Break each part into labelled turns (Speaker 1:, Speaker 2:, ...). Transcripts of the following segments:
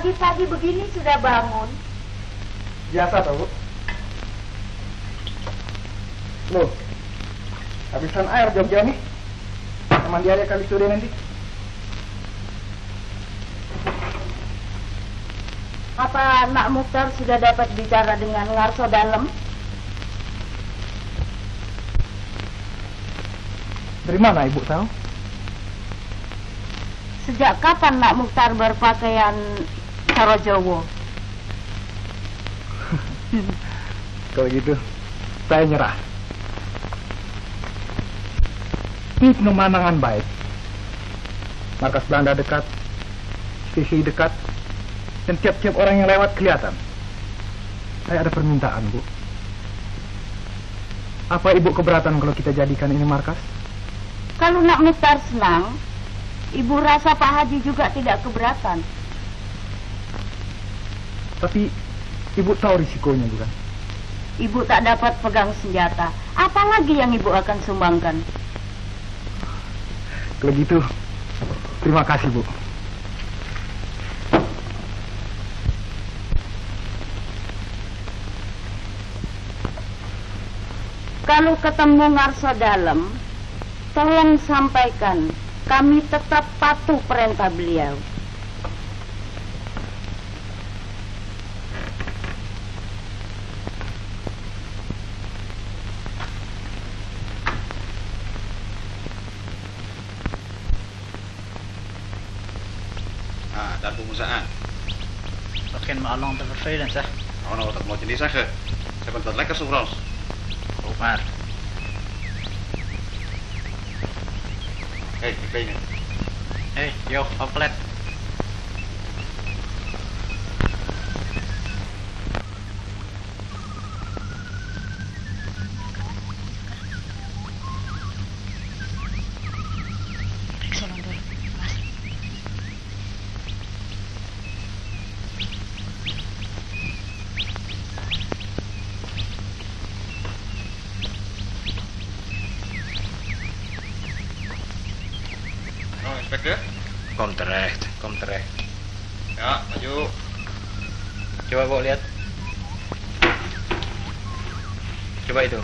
Speaker 1: pagi-pagi begini sudah bangun?
Speaker 2: Biasa tau, Bu. Loh, habisan air Jogja nih. Mandi aja kali sore nanti.
Speaker 1: Apa Nak Mukhtar sudah dapat bicara dengan Ngarso Dalem?
Speaker 2: Dari mana Ibu tahu?
Speaker 1: Sejak kapan Nak Mukhtar berpakaian cara Jawa?
Speaker 2: Kalau gitu, saya nyerah. Ini pemandangan baik. Markas Belanda dekat, sisi dekat, dan tiap-tiap orang yang lewat kelihatan. Saya ada permintaan, Bu. Apa Ibu keberatan kalau kita jadikan ini markas?
Speaker 1: Kalau Nak Mukhtar senang, Ibu rasa Pak Haji juga tidak keberatan.
Speaker 2: Tapi Ibu tahu risikonya, bukan?
Speaker 1: Ibu tak dapat pegang senjata. Apalagi yang Ibu akan sumbangkan?
Speaker 2: Kalau gitu, terima kasih, Bu.
Speaker 1: Kalau ketemu Ngarso Dalem, tolong sampaikan kami tetap patuh perintah beliau.
Speaker 3: Daar komen ze aan.
Speaker 4: Begin me al lang te vervelend, zeg.
Speaker 3: Nou, dat moet je niet zeggen. Ze hebben dat lekker zo Frans.
Speaker 4: Ook maar.
Speaker 3: Hé, ik weet het.
Speaker 4: Hé, joh, oplet.
Speaker 3: Inspecteur?
Speaker 4: Kom terecht, kom terecht.
Speaker 3: Ja, maju.
Speaker 4: Coba bawa lihat. Coba itu.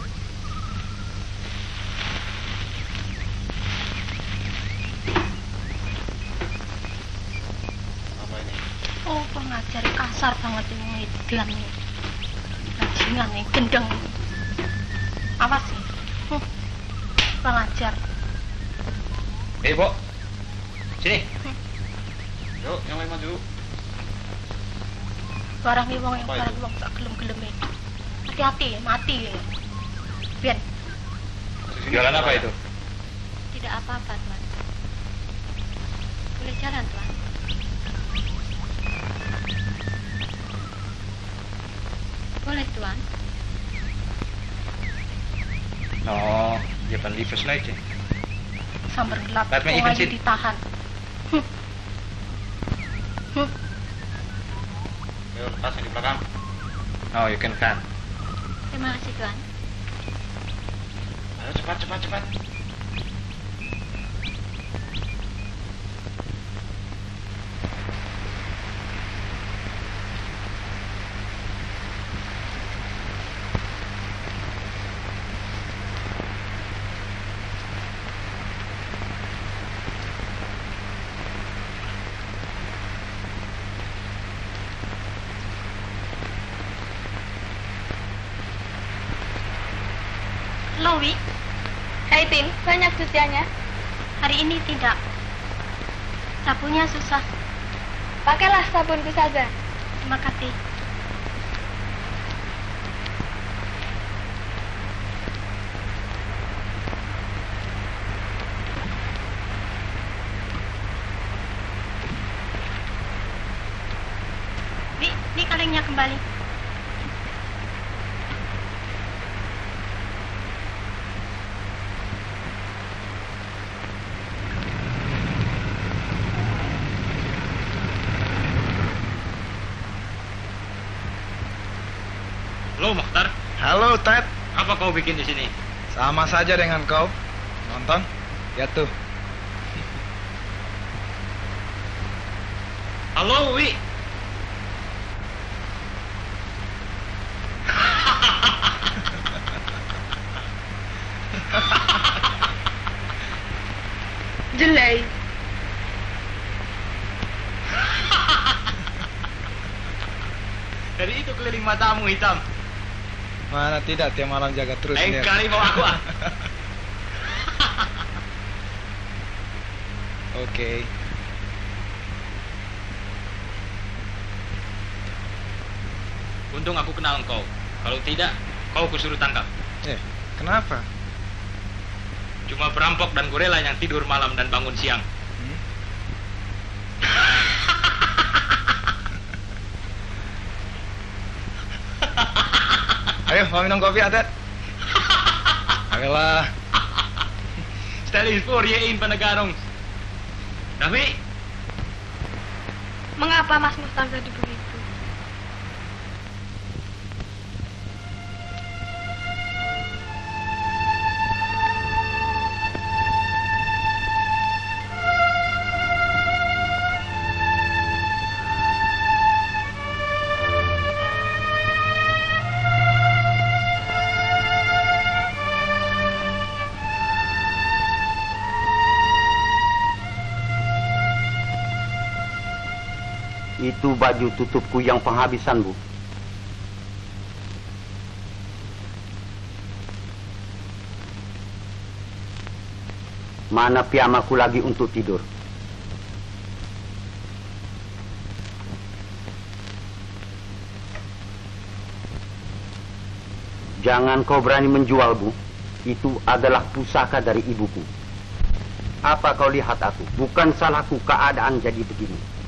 Speaker 3: Apa ini?
Speaker 5: Oh, pengajar kasar banget ini Edan nih. Bajingan nih, gendeng. Awas sih. Pengajar.
Speaker 4: Bo. Sini.
Speaker 3: Yuk, yang lain maju.
Speaker 5: Barang wong yang
Speaker 3: Apa
Speaker 5: barang
Speaker 3: itu?
Speaker 5: wong tak gelem-gelem ini. Hati-hati, mati ini. Biar
Speaker 4: Jualan apa itu?
Speaker 5: tidak apa-apa, Tuan. Boleh jalan, Tuan. Boleh, Tuan.
Speaker 4: Oh, je bent liever snuitje.
Speaker 5: Sambar gelap,
Speaker 4: Laat me
Speaker 5: wong
Speaker 4: even
Speaker 5: aja
Speaker 4: zitten.
Speaker 5: ditahan.
Speaker 3: Yuk, tas yang di belakang.
Speaker 4: Oh, je kunt gaan.
Speaker 5: Terima kasih, Tuan.
Speaker 3: Ayo, cepat, cepat, cepat.
Speaker 5: Lowi,
Speaker 6: Hai Tin, banyak cuciannya.
Speaker 5: hari ini tidak. Sapunya susah.
Speaker 6: Pakailah sabunku saja.
Speaker 5: Terima kasih. Ini kalengnya kembali.
Speaker 4: Halo, Mokhtar.
Speaker 2: Halo, Ted.
Speaker 4: Apa kau bikin di sini?
Speaker 2: Sama saja dengan kau. Nonton? Ya tuh.
Speaker 4: Halo, Wi.
Speaker 6: Jelek.
Speaker 4: Dari itu keliling matamu hitam.
Speaker 2: Mana tidak, tiap malam jaga terus.
Speaker 4: Lain kali mau aku ah.
Speaker 2: Oke.
Speaker 4: Untung aku kenal engkau. Kalau tidak, kau kusuruh tangkap.
Speaker 2: Kenapa?
Speaker 4: Cuma perampok dan gorila yang tidur malam dan bangun siang.
Speaker 2: Ayo, mau minum kopi, Atet? Ayolah.
Speaker 4: Stel eens voor je een van de garong. Tapi,
Speaker 6: Mengapa Mas Mukhtar jadi begitu?
Speaker 7: Itu baju tutupku yang penghabisan, Bu. Mana piyamaku lagi untuk tidur? Jangan kau berani menjual, Bu. Itu adalah pusaka dari ibuku. Apa kau lihat aku? Bukan salahku keadaan jadi begini.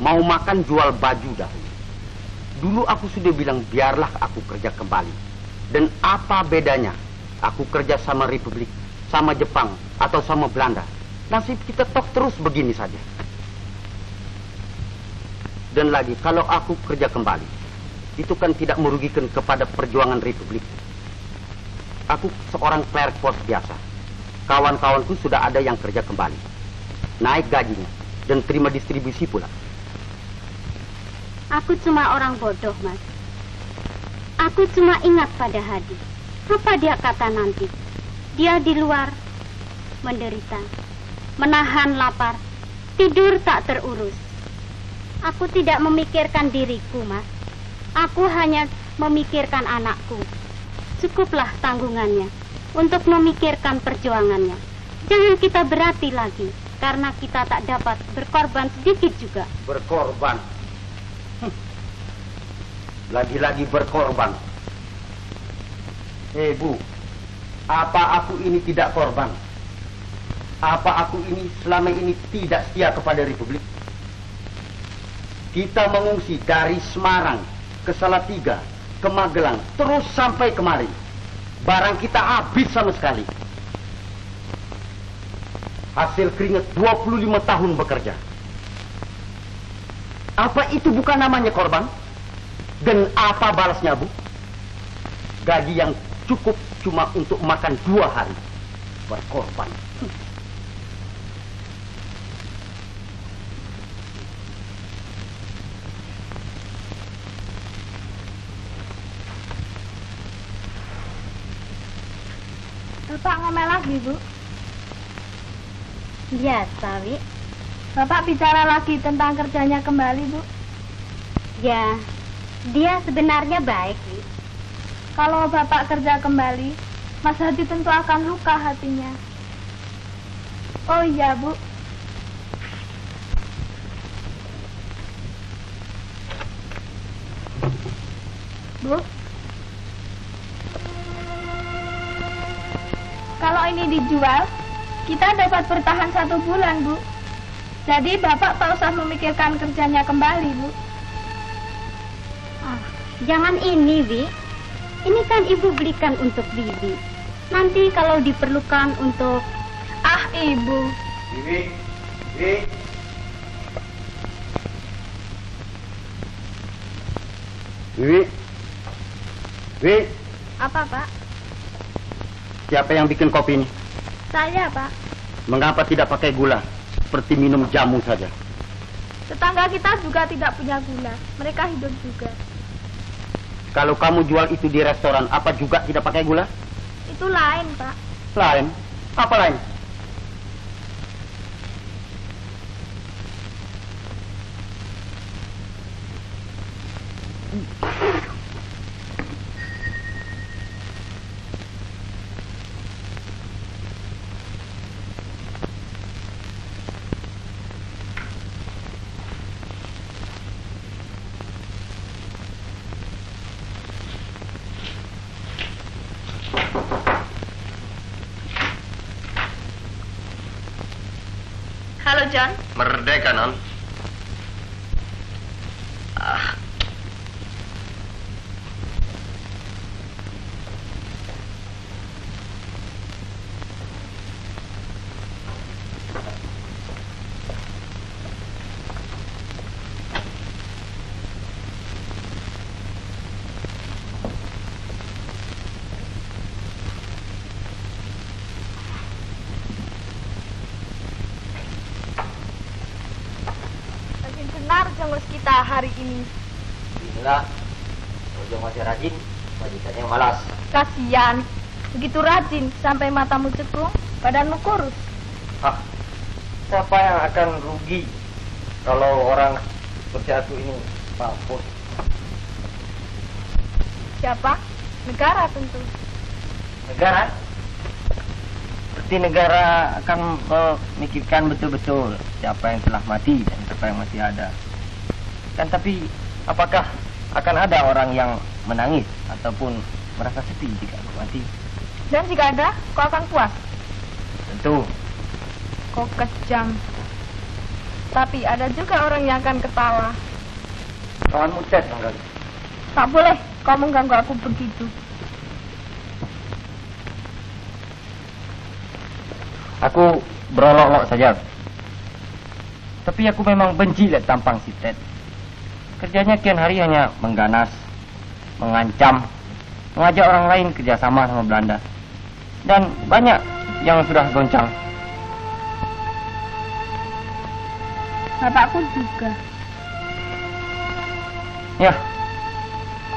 Speaker 7: Mau makan jual baju dahulu. Dulu aku sudah bilang biarlah aku kerja kembali. Dan apa bedanya aku kerja sama Republik, sama Jepang, atau sama Belanda? Nasib kita toh terus begini saja. Dan lagi kalau aku kerja kembali, itu kan tidak merugikan kepada perjuangan Republik. Aku seorang clerk pos biasa. Kawan-kawanku sudah ada yang kerja kembali, naik gajinya, dan terima distribusi pula.
Speaker 1: Aku cuma orang bodoh, Mas. Aku cuma ingat pada Hadi. Apa dia kata nanti? Dia di luar menderita, menahan lapar, tidur tak terurus. Aku tidak memikirkan diriku, Mas. Aku hanya memikirkan anakku. Cukuplah tanggungannya untuk memikirkan perjuangannya. Jangan kita berhati lagi, karena kita tak dapat berkorban sedikit juga.
Speaker 7: Berkorban? Lagi-lagi berkorban. Bu, apa aku ini tidak korban? Apa aku ini selama ini tidak setia kepada Republik? Kita mengungsi dari Semarang ke Salatiga, ke Magelang, terus sampai kemari. Barang kita habis sama sekali. Hasil keringat 25 tahun bekerja. Apa itu bukan namanya korban? Dan apa balasnya, Bu? Gaji yang cukup cuma untuk makan 2 hari. Berkorban.
Speaker 6: Bapak ngomel lagi, Bu.
Speaker 1: Biasa, Wi.
Speaker 6: Bapak bicara lagi tentang kerjanya kembali, Bu.
Speaker 1: Ya, dia sebenarnya baik, Wi.
Speaker 6: Kalau Bapak kerja kembali, Mas Hadi tentu akan luka hatinya. Oh iya, Bu. Bu, kalau ini dijual, kita dapat bertahan 1 bulan, Bu. Jadi Bapak tak usah memikirkan kerjanya kembali, Bu.
Speaker 1: Jangan ini, Wi. Ini kan Ibu belikan untuk Bibi. Nanti kalau diperlukan untuk...
Speaker 6: Ah, Ibu.
Speaker 7: Bibi.
Speaker 6: Apa, Pak?
Speaker 7: Siapa yang bikin kopi ini?
Speaker 6: Saya, Pak.
Speaker 7: Mengapa tidak pakai gula? Seperti minum jamu saja.
Speaker 6: Tetangga kita juga tidak punya gula. Mereka hidup juga.
Speaker 7: Kalau kamu jual itu di restoran, apa juga tidak pakai gula?
Speaker 6: Itu lain, Pak.
Speaker 7: Lain? Apa lain?
Speaker 6: Halo John.
Speaker 7: Merdeka, Non.
Speaker 6: Benar jengos kita hari ini.
Speaker 7: Inilah, Ojo masih rajin, majikannya malas.
Speaker 6: Kasian, begitu rajin sampai matamu cekung, badanmu kurus.
Speaker 7: Siapa yang akan rugi kalau orang seperti aku ini mampus?
Speaker 6: Siapa? Negara tentu.
Speaker 7: Negara? Seperti negara akan memikirkan betul-betul siapa yang telah mati dan siapa yang masih ada. Kan tapi apakah akan ada orang yang menangis ataupun merasa sedih jika aku mati?
Speaker 6: Dan jika ada, kau akan puas.
Speaker 7: Tentu.
Speaker 6: Kau kejam. Tapi ada juga orang yang akan ketawa.
Speaker 7: Kawanmu Ted, Manggali.
Speaker 6: Tak boleh kau mengganggu aku begitu.
Speaker 7: Aku berolok-olok saja. Tapi aku memang benci lihat tampang si Ted. Kerjanya kian hari hanya mengganas, mengancam, mengajak orang lain kerjasama sama Belanda. Dan banyak yang sudah goncang.
Speaker 6: Bapakku juga.
Speaker 7: Ya,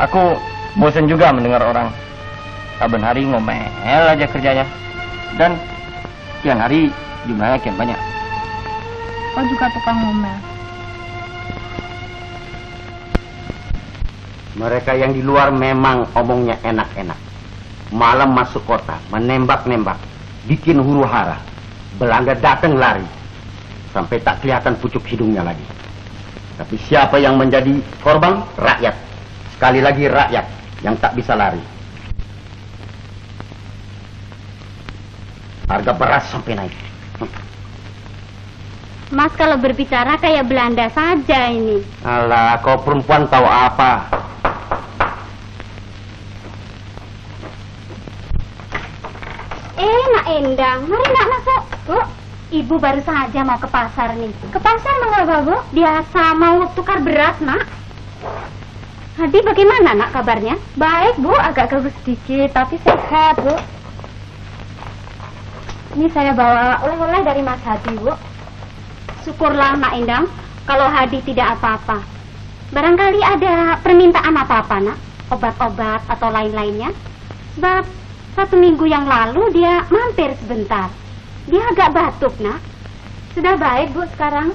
Speaker 7: aku bosan juga mendengar orang saben hari ngomel aja kerjanya. Dan kian hari jumlahnya kian banyak.
Speaker 6: Kau juga tukang ngomel.
Speaker 7: Mereka yang di luar memang omongnya enak-enak. Malam masuk kota, menembak-nembak, bikin huru hara. Belanda datang lari, sampai tak kelihatan pucuk hidungnya lagi. Tapi siapa yang menjadi korban? Rakyat. Sekali lagi rakyat yang tak bisa lari. Harga beras sampai naik.
Speaker 1: Mas kalau berbicara kayak Belanda saja ini.
Speaker 7: Alah, kau perempuan tahu apa?
Speaker 1: Nak Endang, mari nak masuk. Bu, ibu baru saja mau ke pasar nih. Ke pasar mengapa, Bu? Biasa mau tukar beras, nak. Hadi bagaimana nak kabarnya?
Speaker 6: Baik Bu, agak kurus sedikit tapi sehat Bu. Ini saya bawa oleh-oleh dari Mas Hadi Bu.
Speaker 1: Syukurlah nak Endang, kalau Hadi tidak apa-apa. Barangkali ada permintaan apa-apa nak? Obat-obat atau lain-lainnya? Sebab 1 minggu yang lalu dia mampir sebentar. Dia agak batuk nak.
Speaker 6: Sudah baik Bu sekarang.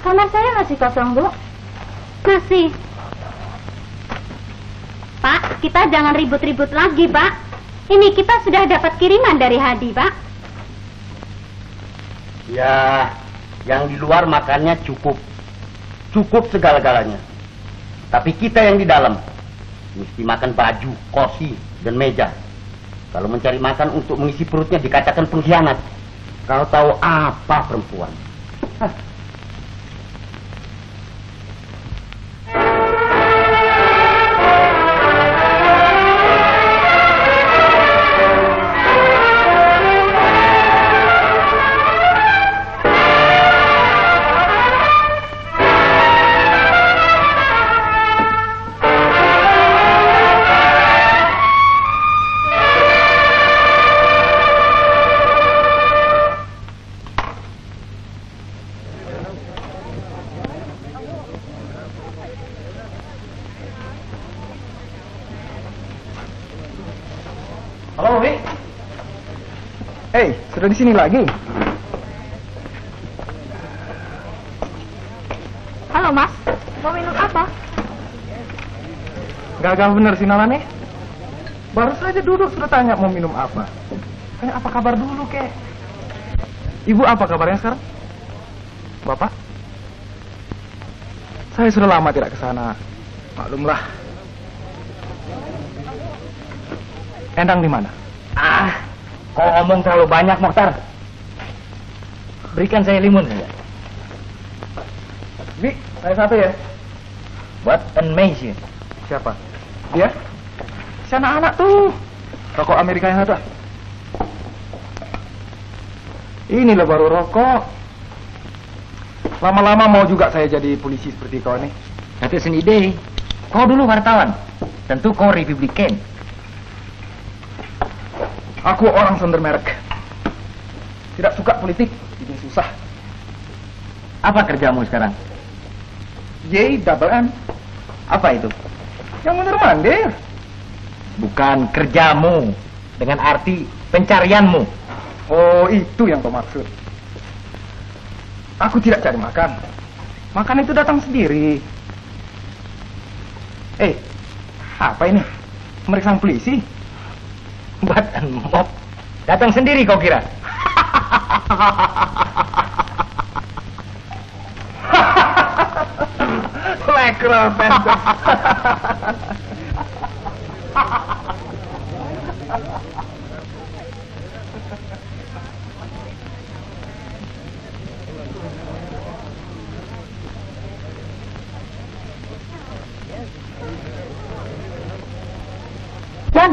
Speaker 6: Kamar saya masih kosong Bu.
Speaker 1: Masih. Pak, kita jangan ribut-ribut lagi, Pak. Ini kita sudah dapat kiriman dari Hadi, Pak.
Speaker 7: Ya, yang di luar makannya cukup. Cukup segala-galanya. Tapi kita yang di dalam mesti makan baju, kursi, dan meja. Kalau mencari makan untuk mengisi perutnya dikatakan pengkhianat. Kau tahu apa perempuan?
Speaker 2: Halo, Wi. Hei, sudah di sini lagi?
Speaker 6: Halo Mas, mau minum apa?
Speaker 2: Gagal bener sih Nala nih. Baru saja duduk sudah tanya mau minum apa. Tanya apa kabar dulu kek. Ibu apa kabarnya sekarang? Bapak? Saya sudah lama tidak ke sana. Maklumlah. Endang di mana?
Speaker 8: Kau ngomong terlalu banyak, Mokhtar. Berikan saya limun saja.
Speaker 2: Bi, saya satu ya.
Speaker 8: What amazing.
Speaker 2: Siapa? Dia? Si anak-anak tuh. Rokok Amerika yang ada. Inilah baru rokok. Lama-lama mau juga saya jadi polisi seperti kau nih.
Speaker 8: Itu sendiri. Kau dulu wartawan. Tentu kau Republikan.
Speaker 2: Aku orang sonder merek. Tidak suka politik, bikin susah.
Speaker 8: Apa kerjamu sekarang?
Speaker 2: J-double-N.
Speaker 8: Apa itu?
Speaker 2: Yang mondar-mandir.
Speaker 8: Bukan kerjamu. Dengan arti pencarianmu.
Speaker 2: Oh, itu yang kau maksud. Aku tidak cari makan. Makan itu datang sendiri. Apa ini? Meriksa polisi?
Speaker 8: Buat mop. Datang sendiri kau kira?
Speaker 2: Lekra pendek.
Speaker 1: John,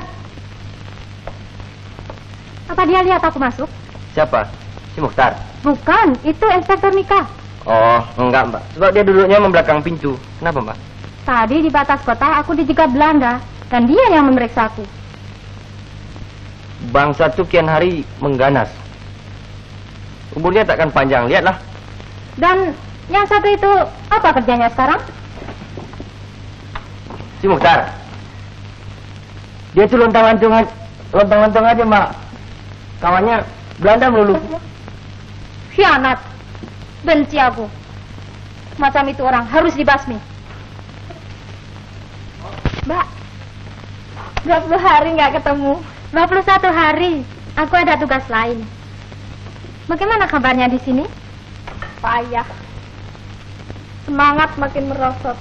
Speaker 1: apa dia lihat aku masuk?
Speaker 8: Siapa? Si Mokhtar?
Speaker 1: Bukan, itu Inspektur Mika.
Speaker 8: Oh, enggak mbak. Sebab dia duduknya membelakang pintu. Kenapa mbak?
Speaker 1: Tadi di batas kota aku dijegat Belanda dan dia yang memeriksa aku.
Speaker 8: Bangsa itu kian hari mengganas. Umurnya takkan panjang, lihatlah.
Speaker 1: Dan yang satu itu apa kerjanya sekarang?
Speaker 8: Si Mokhtar. Dia itu lontang-lantung aja mbak. Kawannya Belanda melulu.
Speaker 1: Khianat. Benci aku. Macam itu orang harus dibasmi.
Speaker 6: Mbak, 20 hari nggak ketemu.
Speaker 1: 21 hari. Aku ada tugas lain. Bagaimana kabarnya di sini?
Speaker 6: Payah. Semangat makin merosot.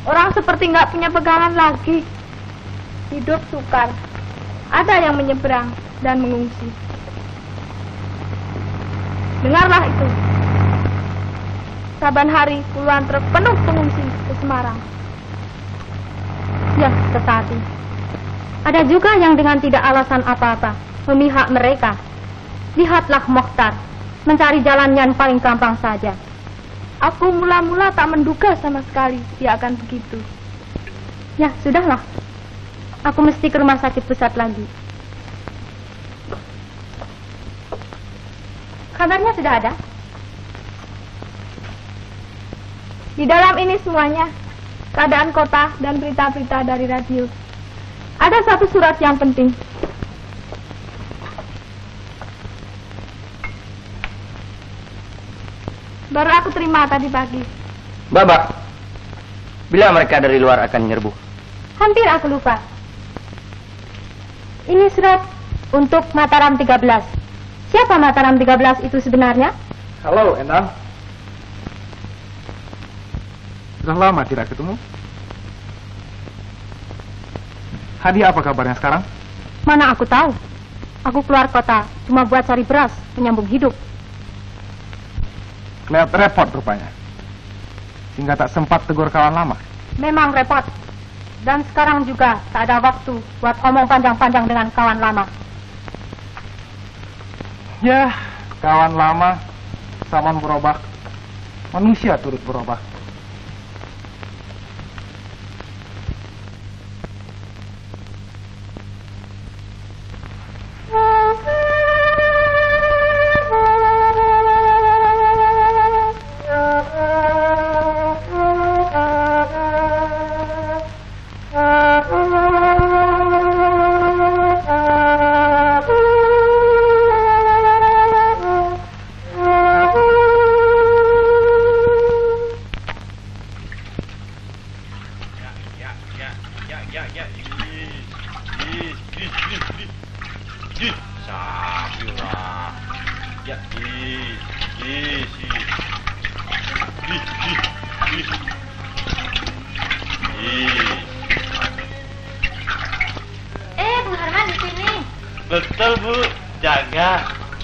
Speaker 6: Orang seperti nggak punya pegangan lagi. Hidup sukar. Ada yang menyeberang dan mengungsi. Dengarlah itu. Saban hari puluhan truk penuh pengungsi ke Semarang.
Speaker 1: Ya, tetapi ada juga yang dengan tidak alasan apa-apa memihak mereka. Lihatlah Mokhtar mencari jalan yang paling gampang saja.
Speaker 6: Aku mula-mula tak menduga sama sekali dia akan begitu.
Speaker 1: Ya, sudahlah. Aku mesti ke rumah sakit pusat lagi. Kabarnya sudah ada?
Speaker 6: Di dalam ini semuanya, keadaan kota dan berita-berita dari radio. Ada satu surat yang penting. Baru aku terima tadi pagi.
Speaker 8: Babak, bila mereka dari luar akan menyerbu?
Speaker 1: Hampir aku lupa. Ini surat untuk Mataram 13. Siapa Mataram 13 itu sebenarnya?
Speaker 2: Halo, Endang. Sudah lama tidak ketemu. Hadi apa kabarnya sekarang?
Speaker 1: Mana aku tahu. Aku keluar kota cuma buat cari beras, menyambung hidup.
Speaker 2: Kelihatan repot rupanya. Sehingga tak sempat tegur kawan lama.
Speaker 1: Memang repot. Dan sekarang juga tak ada waktu buat omong panjang-panjang dengan kawan lama.
Speaker 2: Ya, kawan lama, zaman berubah. Manusia turut berubah.
Speaker 3: Sapira. Ya,
Speaker 5: Bung Herman di sini.
Speaker 8: Betul, Bu. Jaga.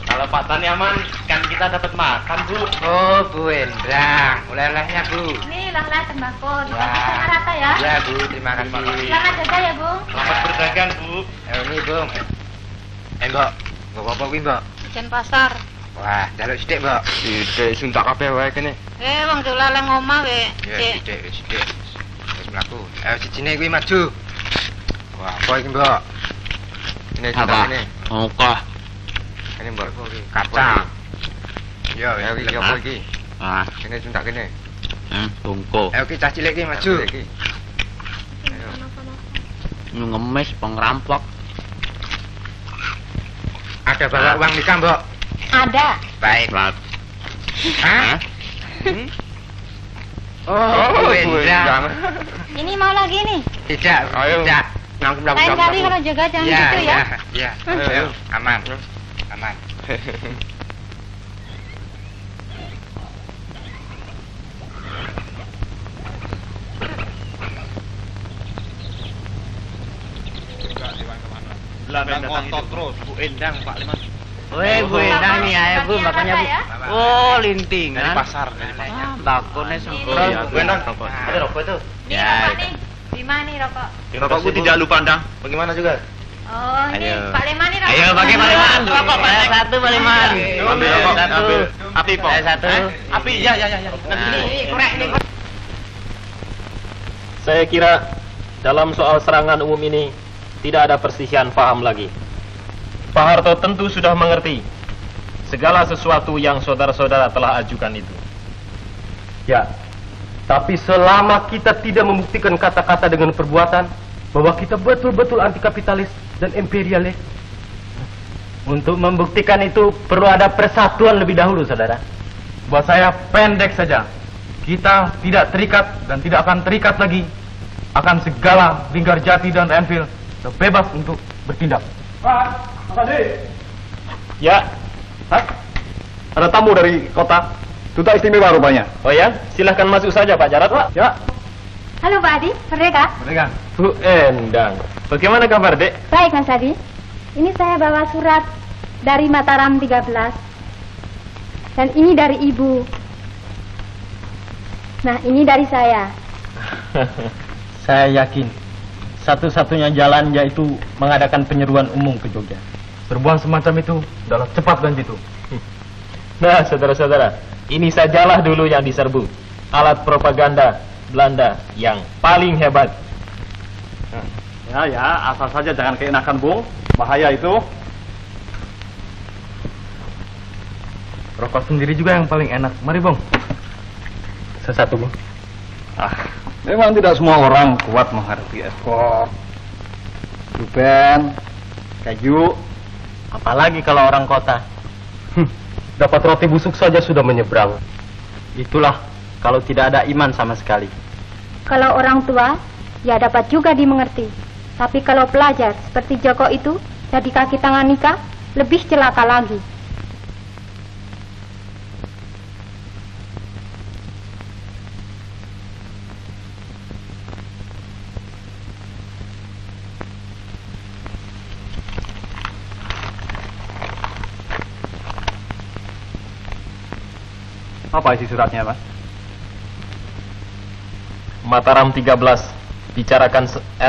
Speaker 8: Kalau Pak Tani aman, kan kita dapat makan, Bu.
Speaker 7: Oh, Bu Endang. Oleh-olehnya, Bu.
Speaker 5: Ini lah tembakau.
Speaker 7: Ya.
Speaker 5: Dikasih sama rata ya.
Speaker 7: Ya, Bu. Terima kasih.
Speaker 5: Selamat jaga ya, Bung.
Speaker 8: Selamat berdagang, Bu.
Speaker 7: Ini, Bung. Mbok. Mbok apa kuwi, Mbok?
Speaker 5: Jen pasar.
Speaker 7: Wah, jaluk sithik, Mbok.
Speaker 8: Sithik suntak kabeh wae kene.
Speaker 5: Wong dolan ngomah we.
Speaker 7: Ya, sithik. Wis mlaku. Ayo sijine kuwi maju. Wah, apa iki, Mbok?
Speaker 8: Ini suntak ini.
Speaker 3: Oke.
Speaker 8: Ini, Mbok.
Speaker 7: Kacang. Yo,
Speaker 8: Ya, iki
Speaker 7: yo.
Speaker 8: apa iki?
Speaker 3: Ah,
Speaker 8: Kene suntak kene.
Speaker 3: tungko.
Speaker 7: Ayo ki cah cilik ki maju.
Speaker 8: Iki.
Speaker 3: Ngemis pengrampok.
Speaker 7: Ada bawa uang nikah, Mbok?
Speaker 5: Ada.
Speaker 7: Baik.
Speaker 3: Plat.
Speaker 7: Hah? Oh, Bu Endang.
Speaker 5: Ini mau lagi nih.
Speaker 7: Tidak,
Speaker 8: Ayo.
Speaker 7: tidak.
Speaker 5: Lain kali kalau jaga jangan gitu ya.
Speaker 7: Ya.
Speaker 8: Ayo.
Speaker 7: Aman. Aman.
Speaker 8: Belanda ngotot terus, Bu Endang, Pak Liman.
Speaker 9: Woi, Bu Endang nih ya, Bu, makanya Bu.
Speaker 5: Ya?
Speaker 9: Oh, lintingan.
Speaker 8: Dari pasar.
Speaker 9: Bakonnya sempurna.
Speaker 8: Oh, iya, Bu Endang.
Speaker 9: Ada rokok itu?
Speaker 5: Nih
Speaker 9: Ya,
Speaker 5: rokok
Speaker 9: itu.
Speaker 5: nih. Di mana nih rokok?
Speaker 8: Rokokku tidak lupa, Endang. Bagaimana juga?
Speaker 5: Oh, ini
Speaker 9: Ayo.
Speaker 5: Pak Leman nih rokok.
Speaker 9: Ayo, pakai Pak Leman. Rokok, Pak. Saya satu, Pak Leman.
Speaker 8: Ambil rokok,
Speaker 9: Satu.
Speaker 8: ambil. Api, Pok.
Speaker 9: Saya satu.
Speaker 8: Api, ya.
Speaker 5: Ini korek nih.
Speaker 10: Saya kira dalam soal serangan umum ini tidak ada perselisihan paham lagi. Pak Harto tentu sudah mengerti segala sesuatu yang saudara-saudara telah ajukan itu.
Speaker 2: Ya, tapi selama kita tidak membuktikan kata-kata dengan perbuatan bahwa kita betul-betul anti kapitalis dan imperialis, untuk membuktikan itu perlu ada persatuan lebih dahulu, saudara. Buat saya pendek saja. Kita tidak terikat dan tidak akan terikat lagi akan segala Linggar Jati dan Enfield, bebas untuk bertindak. Pak,
Speaker 10: Ya,
Speaker 2: Hah? Ada tamu dari kota. Duta istimewa rupanya.
Speaker 10: oh ya, silahkan masuk saja Pak Jarot, Pak.
Speaker 2: Ya,
Speaker 1: Halo Pak Adi, Merdeka.
Speaker 2: mereka.
Speaker 10: Bu Endang, bagaimana kabar, Dek?
Speaker 1: Baik Mas Adi. Ini saya bawa surat dari Mataram 13. Dan ini dari Ibu. Nah, ini dari saya.
Speaker 2: Saya yakin satu-satunya jalan yaitu mengadakan penyeruan umum ke Jogja. Perbuatan semacam itu adalah cepat dan jitu.
Speaker 10: Nah, saudara-saudara, ini sajalah dulu yang diserbu. Alat propaganda Belanda yang paling hebat.
Speaker 2: Ya, asal saja jangan keenakan, Bung. Bahaya itu. Rokok sendiri juga yang paling enak. Mari, Bung. Sesatu, Bung. Memang tidak semua orang kuat menghadapi ekspor. Dupen, kayu, apalagi kalau orang kota. Dapat roti busuk saja sudah menyeberang. Itulah kalau tidak ada iman sama sekali.
Speaker 1: Kalau orang tua, ya dapat juga dimengerti. Tapi kalau pelajar seperti Joko itu, jadi kaki tangan nikah, lebih celaka lagi.
Speaker 2: Apa isi suratnya, Mas?
Speaker 10: Mataram 13 bicarakan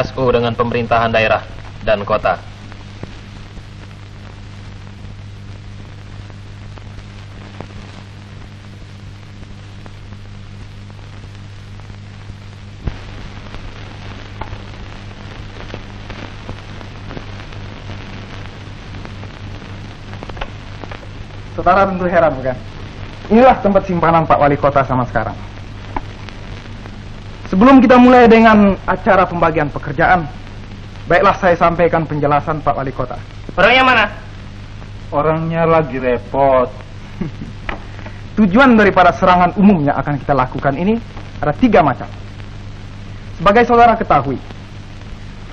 Speaker 10: SO dengan pemerintahan daerah dan kota.
Speaker 2: Saudara tentu heran, bukan? Inilah tempat simpanan Pak Wali Kota sama sekarang. Sebelum kita mulai dengan acara pembagian pekerjaan, baiklah saya sampaikan penjelasan Pak Wali Kota.
Speaker 10: Orangnya mana?
Speaker 2: Orangnya lagi repot. Tujuan daripada serangan umum yang akan kita lakukan ini ada 3 macam. Sebagai saudara ketahui,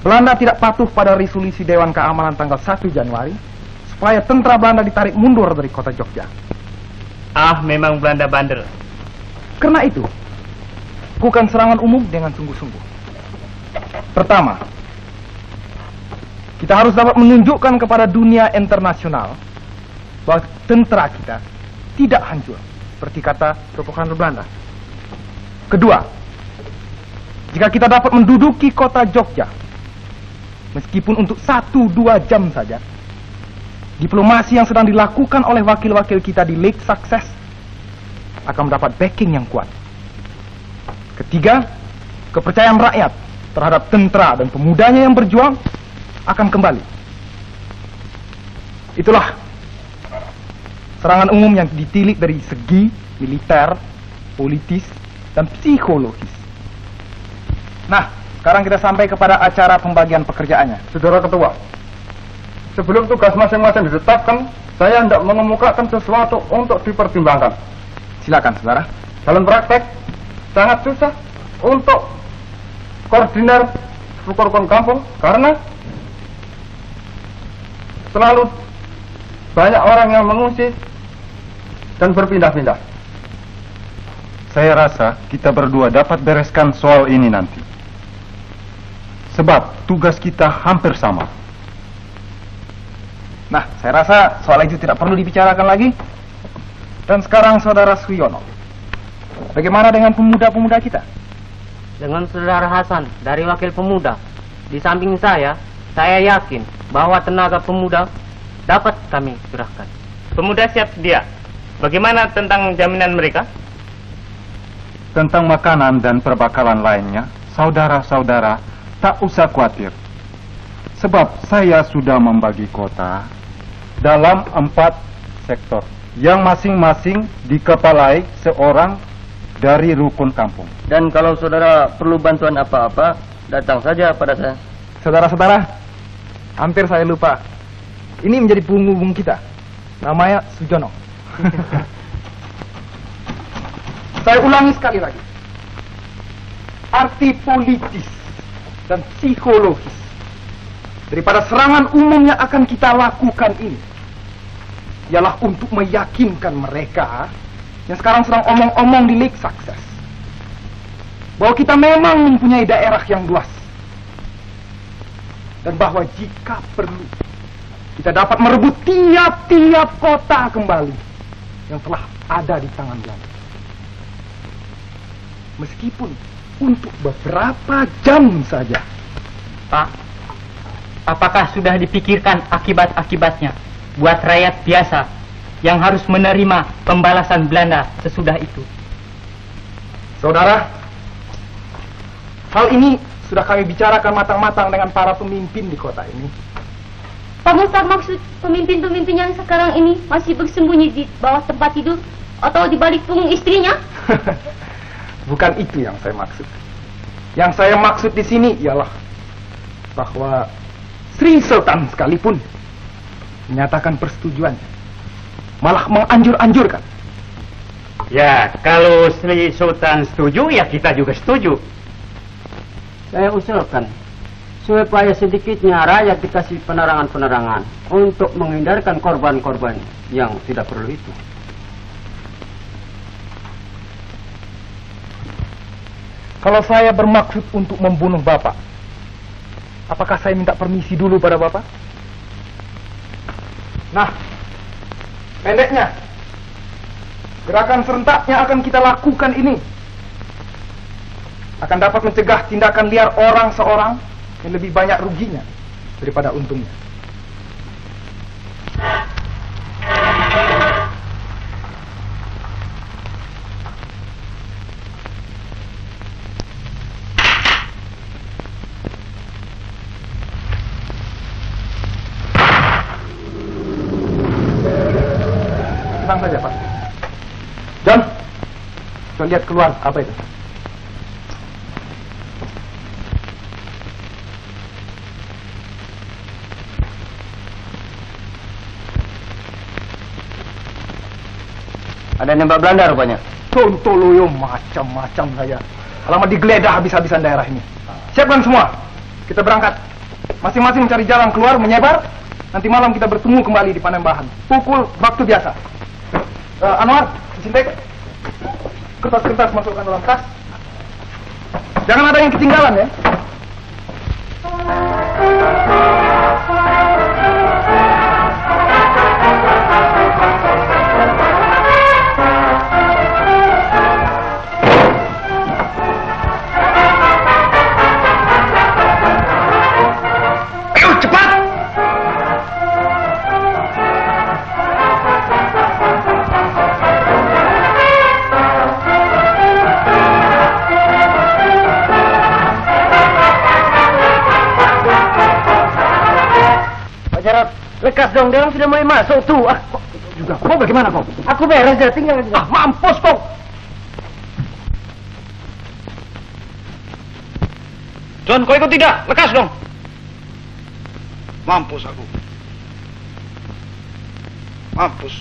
Speaker 2: Belanda tidak patuh pada resolusi Dewan Keamanan tanggal 1 Januari supaya tentara Belanda ditarik mundur dari kota Jogja.
Speaker 4: Ah, memang Belanda bandel.
Speaker 2: Karena itu, lakukan serangan umum dengan sungguh-sungguh. Pertama, kita harus dapat menunjukkan kepada dunia internasional bahwa tentara kita tidak hancur, seperti kata propaganda Belanda. Kedua, jika kita dapat menduduki kota Jogja, meskipun untuk 1-2 jam saja, diplomasi yang sedang dilakukan oleh wakil-wakil kita di League Success akan mendapat backing yang kuat. Ketiga, kepercayaan rakyat terhadap tentara dan pemudanya yang berjuang akan kembali. Itulah serangan umum yang ditilik dari segi militer, politis, dan psikologis. Nah, sekarang kita sampai kepada acara pembagian pekerjaannya.
Speaker 11: Saudara Ketua, sebelum tugas masing-masing ditetapkan, saya hendak mengemukakan sesuatu untuk dipertimbangkan.
Speaker 2: Silakan, saudara.
Speaker 11: Dalam praktek, sangat susah untuk koordinir rukun kampung karena selalu banyak orang yang mengungsi dan berpindah-pindah.
Speaker 12: Saya rasa kita berdua dapat bereskan soal ini nanti. Sebab tugas kita hampir sama.
Speaker 2: Nah, saya rasa soal itu tidak perlu dibicarakan lagi. Dan sekarang Saudara Suyono, bagaimana dengan pemuda-pemuda kita?
Speaker 9: Dengan Saudara Hasan dari Wakil Pemuda, di samping saya yakin bahwa tenaga pemuda dapat kami kerahkan.
Speaker 4: Pemuda siap sedia. Bagaimana tentang jaminan mereka?
Speaker 12: Tentang makanan dan perbekalan lainnya, saudara-saudara tak usah khawatir. Sebab saya sudah membagi kota dalam 4 sektor yang masing-masing dikepalai seorang dari rukun kampung.
Speaker 13: Dan kalau saudara perlu bantuan apa-apa, datang saja pada saya.
Speaker 2: Saudara-saudara, hampir saya lupa. Ini menjadi punggung kita. Namanya Sujono. Saya ulangi sekali lagi. Arti politis dan psikologis daripada serangan umum yang akan kita lakukan ini ialah untuk meyakinkan mereka yang sekarang sedang omong-omong di League Success bahwa kita memang mempunyai daerah yang luas dan bahwa jika perlu kita dapat merebut tiap-tiap kota kembali yang telah ada di tangan Belanda. Meskipun untuk beberapa jam saja.
Speaker 14: Pak, apakah sudah dipikirkan akibat-akibatnya buat rakyat biasa yang harus menerima pembalasan Belanda sesudah itu?
Speaker 2: Saudara, hal ini sudah kami bicarakan matang-matang dengan para pemimpin di kota ini.
Speaker 1: Pak Ustaz, maksud pemimpin-pemimpin yang sekarang ini masih bersembunyi di bawah tempat tidur atau di balik punggung istrinya?
Speaker 2: Bukan itu yang saya maksud. Yang saya maksud di sini ialah bahwa Sri Sultan sekalipun menyatakan persetujuannya, malah menganjur-anjurkan.
Speaker 15: Ya, kalau Sri Sultan setuju, ya kita juga setuju.
Speaker 13: Saya usulkan supaya sedikitnya rakyat dikasih penerangan-penerangan untuk menghindarkan korban-korban yang tidak perlu itu.
Speaker 2: Kalau saya bermaksud untuk membunuh Bapak, apakah saya minta permisi dulu pada Bapak? Nah, pendeknya, gerakan serentak yang akan kita lakukan ini akan dapat mencegah tindakan liar orang seorang yang lebih banyak ruginya daripada untungnya. Tenang saja, Pak. John, coba lihat keluar apa itu.
Speaker 13: Ada nembak Belanda rupanya.
Speaker 2: Tontoloyo macam-macam saya. Alamak digeledah habis-habisan daerah ini. Siapkan semua. Kita berangkat. Masing-masing mencari jalan keluar, menyebar. Nanti malam kita bertemu kembali di Panembahan. Pukul waktu biasa. Anwar, Sintek, kertas-kertas masukkan dalam tas. Jangan ada yang ketinggalan ya.
Speaker 9: Lekas dong, dia sudah mulai masuk tuh.
Speaker 2: Juga, kau bagaimana kau?
Speaker 9: Aku beres ya, tinggal.
Speaker 2: Mampus kau.
Speaker 16: John, kau ikut tidak? Lekas dong. Mampus aku. Mampus.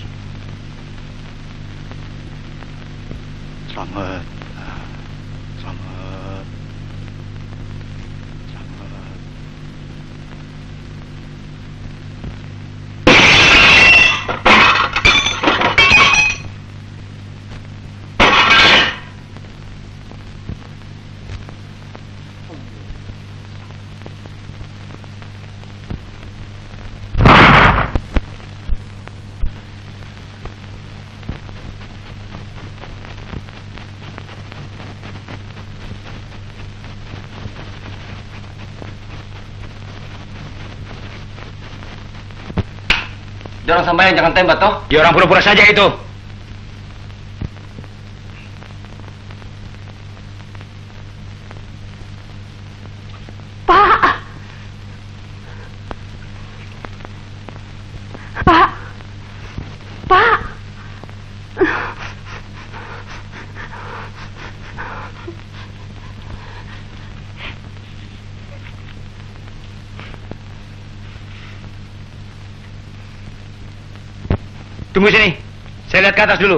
Speaker 16: Selamat. Selamat.
Speaker 9: Dia orang sampai jangan tembak toh.
Speaker 16: Dia orang pura-pura saja itu.
Speaker 6: Pak. Pak. Pak.
Speaker 16: Tunggu sini. Saya lihat ke atas dulu.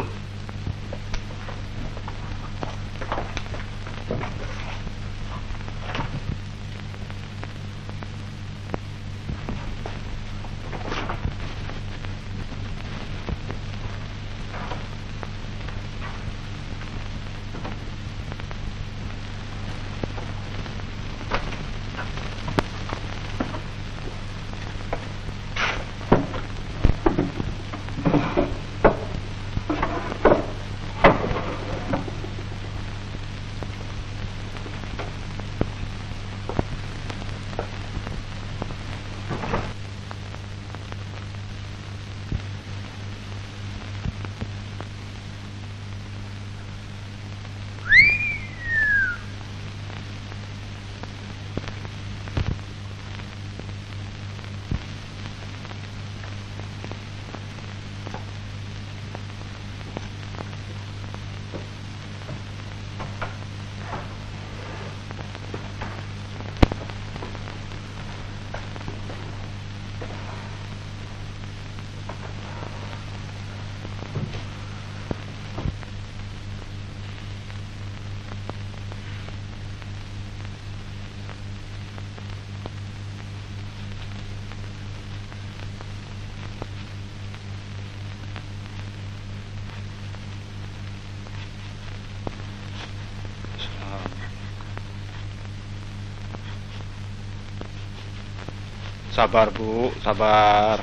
Speaker 16: Sabar, Bu, sabar.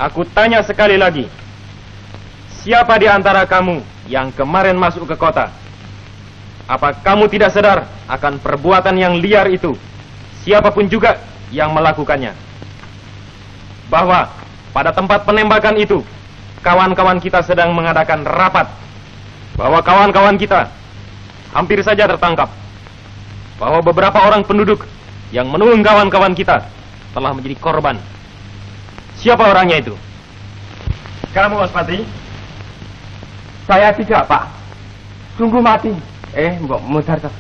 Speaker 10: Aku tanya sekali lagi. Siapa di antara kamu yang kemarin masuk ke kota? Apa kamu tidak sadar akan perbuatan yang liar itu? Siapapun juga yang melakukannya. Bahwa pada tempat penembakan itu, kawan-kawan kita sedang mengadakan rapat. Bahwa kawan-kawan kita hampir saja tertangkap. Bahwa beberapa orang penduduk yang menolong kawan-kawan kita telah menjadi korban. Siapa orangnya itu? Kamu, Ospati?
Speaker 11: Saya tidak, Pak. Sungguh mati. Mbok mutar toh.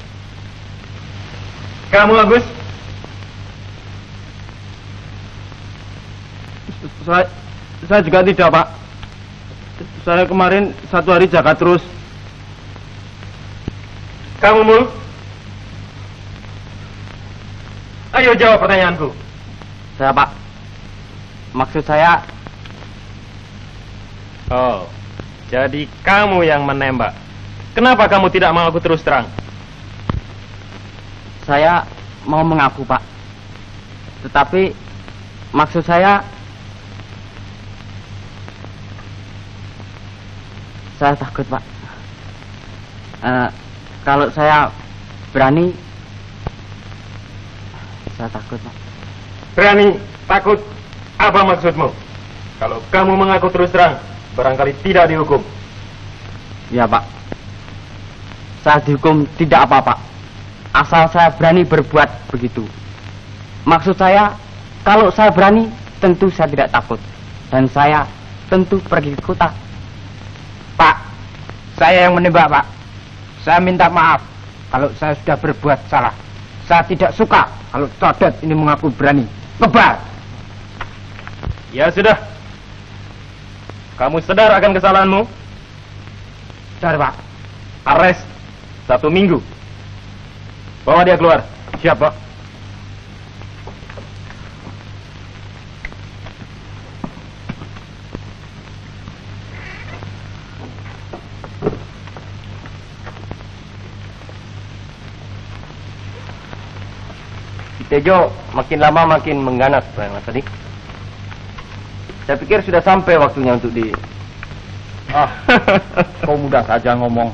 Speaker 10: Kamu, Agus?
Speaker 11: Saya juga tidak, Pak. Saya kemarin 1 hari jaga terus.
Speaker 10: Kamu, Mul? Ayo jawab pertanyaanku.
Speaker 9: Saya, Pak. Maksud saya...
Speaker 10: Oh, jadi kamu yang menembak. Kenapa kamu tidak mau aku terus terang?
Speaker 9: Saya mau mengaku, Pak. Tetapi maksud saya takut, Pak. Kalau saya berani, saya takut, Pak.
Speaker 10: Berani, takut, apa maksudmu? Kalau kamu mengaku terus terang, barangkali tidak dihukum.
Speaker 9: Ya, Pak. Saya dihukum tidak apa-apa. Asal saya berani berbuat begitu. Maksud saya, kalau saya berani, tentu saya tidak takut. Dan saya tentu pergi ke kota.
Speaker 2: Pak, saya yang menembak, Pak. Saya minta maaf kalau saya sudah berbuat salah. Saya tidak suka kalau Codet ini mengaku berani. Kebal.
Speaker 10: Ya sudah. Kamu sadar akan kesalahanmu?
Speaker 2: Sadar, Pak.
Speaker 10: Arrest 1 minggu. Bawa dia keluar.
Speaker 2: Siap, Pak.
Speaker 9: Tejo makin lama makin mengganas, Pak tadi. Saya pikir sudah sampai waktunya untuk di...
Speaker 11: Kau mudah saja ngomong.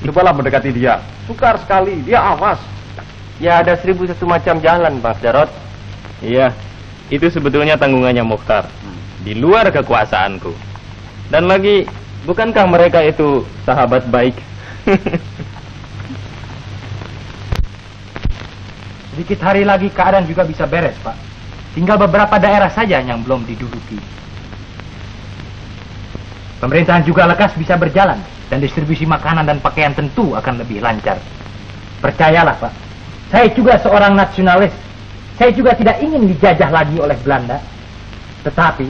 Speaker 11: Cobalah mendekati dia. Sukar sekali, dia awas.
Speaker 9: Ya ada 1001 macam jalan, Bang Jarot.
Speaker 10: Iya, itu sebetulnya tanggungannya Mukhtar. Di luar kekuasaanku. Dan lagi, bukankah mereka itu sahabat baik?
Speaker 2: Sedikit hari lagi keadaan juga bisa beres, Pak. Tinggal beberapa daerah saja yang belum diduduki. Pemerintahan juga lekas bisa berjalan dan distribusi makanan dan pakaian tentu akan lebih lancar. Percayalah, Pak. Saya juga seorang nasionalis. Saya juga tidak ingin dijajah lagi oleh Belanda. Tetapi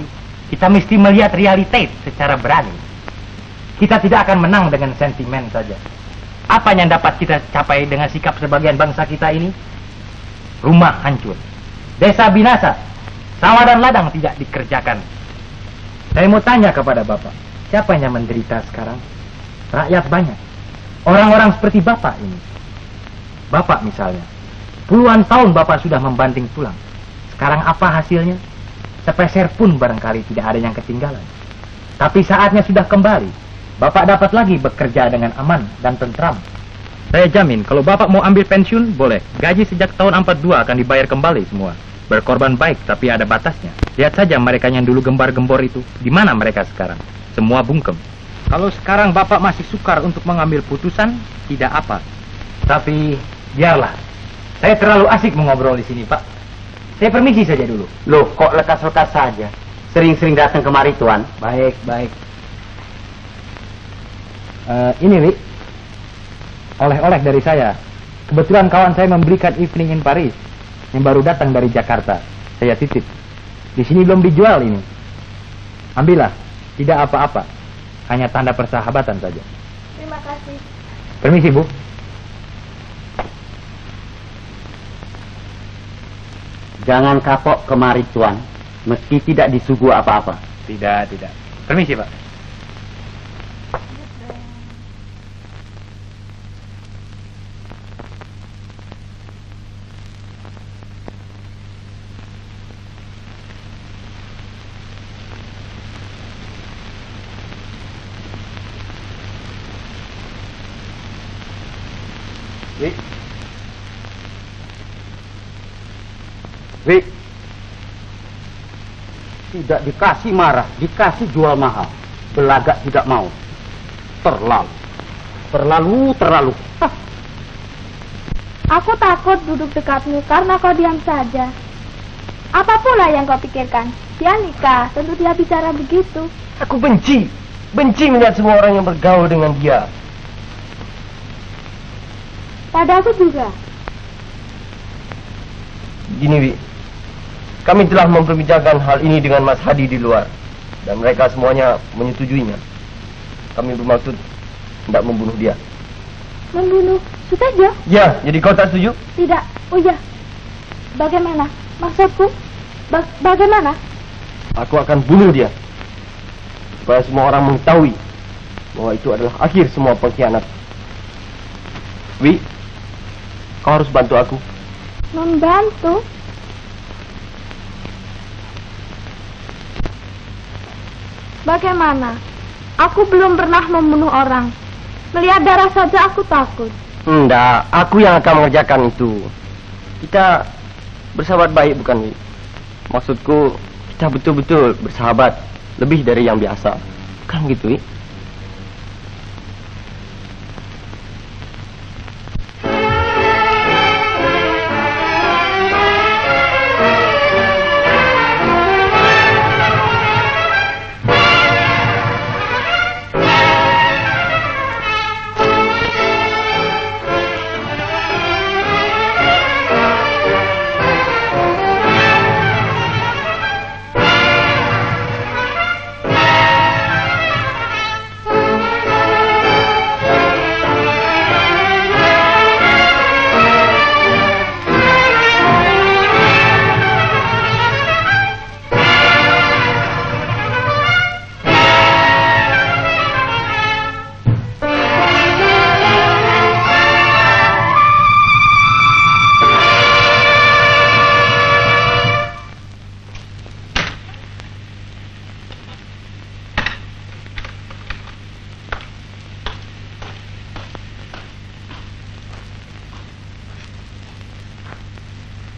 Speaker 2: kita mesti melihat realitas secara berani. Kita tidak akan menang dengan sentimen saja. Apa yang dapat kita capai dengan sikap sebagian bangsa kita ini? Rumah hancur, desa binasa, sawah dan ladang tidak dikerjakan. Saya mau tanya kepada Bapak, siapa yang menderita sekarang? Rakyat banyak. Orang-orang seperti Bapak ini. Bapak misalnya, puluhan tahun Bapak sudah membanting tulang. Sekarang apa hasilnya? Sepeser pun barangkali tidak ada yang ketinggalan. Tapi saatnya sudah kembali. Bapak dapat lagi bekerja dengan aman dan tentram. Saya jamin, kalau Bapak mau ambil pensiun, boleh. Gaji sejak tahun 42 akan dibayar kembali semua. Berkorban baik, tapi ada batasnya. Lihat saja mereka yang dulu gembar-gembor itu. Di mana mereka sekarang? Semua bungkem. Kalau sekarang Bapak masih sukar untuk mengambil putusan, tidak apa. Tapi, biarlah. Saya terlalu asik mengobrol di sini, Pak. Saya permisi saja dulu.
Speaker 7: Loh, kok lekas-lekas saja? Sering-sering datang kemari, Tuan.
Speaker 2: Baik, baik. Ini, Wi. Oleh-oleh dari saya. Kebetulan kawan saya memberikan Evening in Paris yang baru datang dari Jakarta. Saya titip. Di sini belum dijual ini. Ambillah, tidak apa-apa. Hanya tanda persahabatan saja.
Speaker 6: Terima kasih.
Speaker 2: Permisi, Bu.
Speaker 7: Jangan kapok kemari, Tuan. Meski tidak disuguh apa-apa.
Speaker 2: Tidak. Permisi, Pak.
Speaker 7: Wik, tidak dikasih marah, dikasih jual mahal. Belagak tidak mau. Terlalu. Hah.
Speaker 6: Aku takut duduk dekatmu karena kau diam saja. Apa pula yang kau pikirkan? Dia nikah, tentu dia bicara begitu.
Speaker 14: Aku benci melihat semua orang yang bergaul dengan dia.
Speaker 6: Pada aku juga.
Speaker 14: Gini, Wi. Kami telah memperbicarakan hal ini dengan Mas Hadi di luar. Dan mereka semuanya menyetujuinya. Kami bermaksud tidak membunuh dia.
Speaker 6: Membunuh? Setuju?
Speaker 14: Ya, jadi kau tak setuju?
Speaker 6: Tidak. Oh ya. Bagaimana? Maksudku? Bagaimana?
Speaker 14: Aku akan bunuh dia. Supaya semua orang mengetahui bahwa itu adalah akhir semua pengkhianat. Wi, kau harus bantu aku.
Speaker 6: Membantu? Bagaimana? Aku belum pernah membunuh orang. Melihat darah saja aku takut.
Speaker 14: Enggak, aku yang akan mengerjakan itu. Kita bersahabat baik, bukan, Wi? Maksudku, kita betul-betul bersahabat. Lebih dari yang biasa. Kan gitu, Wi?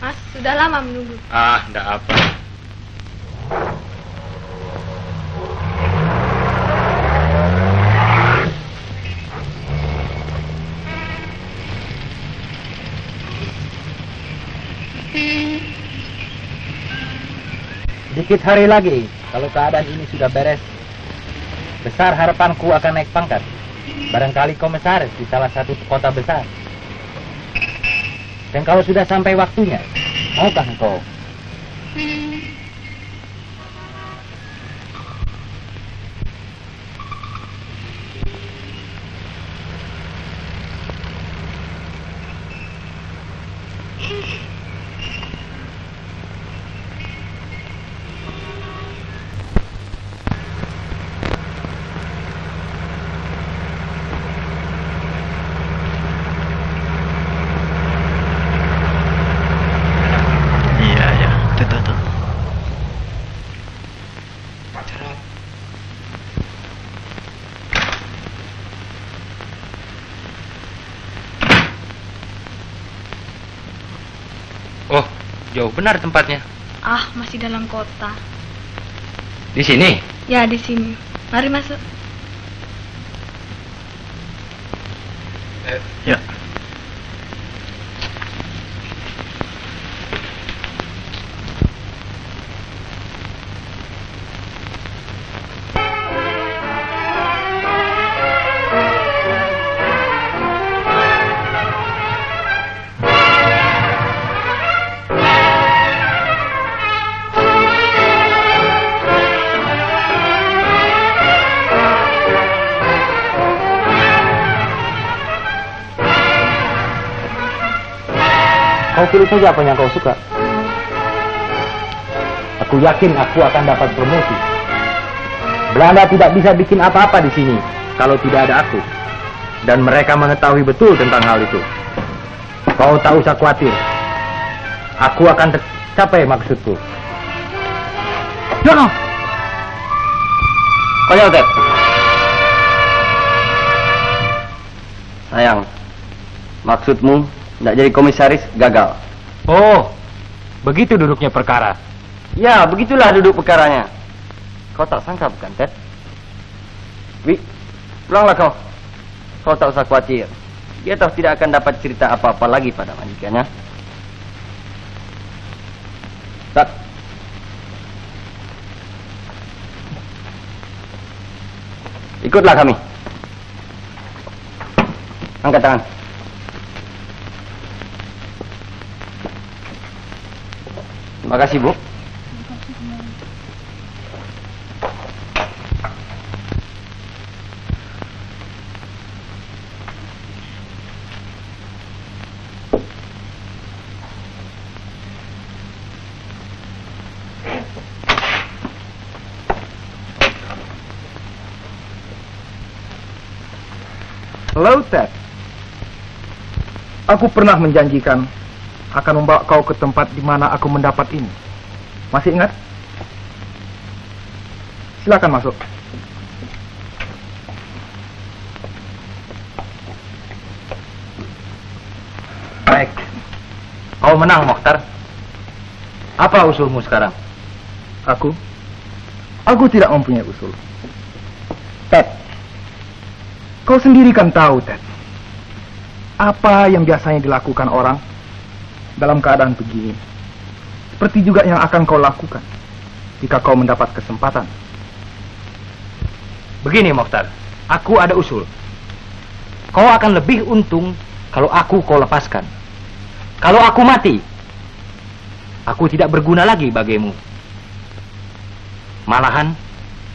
Speaker 6: Mas, sudah lama menunggu.
Speaker 4: Ah, enggak apa.
Speaker 14: Sedikit hari lagi, kalau keadaan ini sudah beres, besar harapanku akan naik pangkat. Barangkali komisaris di salah satu kota besar. Dan kalau sudah sampai waktunya, maukah engkau?
Speaker 4: Oh, jauh benar tempatnya.
Speaker 6: Ah, masih dalam kota.
Speaker 4: Di sini?
Speaker 6: Ya, di sini. Mari masuk.
Speaker 4: Ya.
Speaker 14: Kau pilih saja apa yang kau suka. Aku yakin aku akan dapat promosi. Belanda tidak bisa bikin apa-apa di sini kalau tidak ada aku. Dan mereka mengetahui betul tentang hal itu. Kau tak usah khawatir. Aku akan tercapai maksudku. Jono! Kau Ted. Sayang, maksudmu tidak jadi komisaris gagal.
Speaker 10: Oh,
Speaker 14: Begitu duduknya perkara.
Speaker 9: Ya, begitulah duduk perkaranya. Kau tak sangka bukan, Ted? Wi, pulanglah kau. Kau tak usah khawatir. Dia toh tidak akan dapat cerita apa-apa lagi pada majikannya. Tak. Ikutlah kami. Angkat tangan. Terima kasih, Bu.
Speaker 2: Hello, Ted. Aku pernah menjanjikan akan membawa kau ke tempat di mana aku mendapat ini. Masih ingat? Silakan masuk.
Speaker 14: Baik. Kau menang, Mokhtar. Apa usulmu sekarang?
Speaker 2: Aku tidak mempunyai usul. Ted, kau sendiri kan tahu, Ted, apa yang biasanya dilakukan orang dalam keadaan begini. Seperti juga yang akan kau lakukan jika kau mendapat kesempatan.
Speaker 14: Begini, Mokhtar. Aku ada usul. Kau akan lebih untung kalau kau lepaskan. Kalau aku mati, aku tidak berguna lagi bagimu. Malahan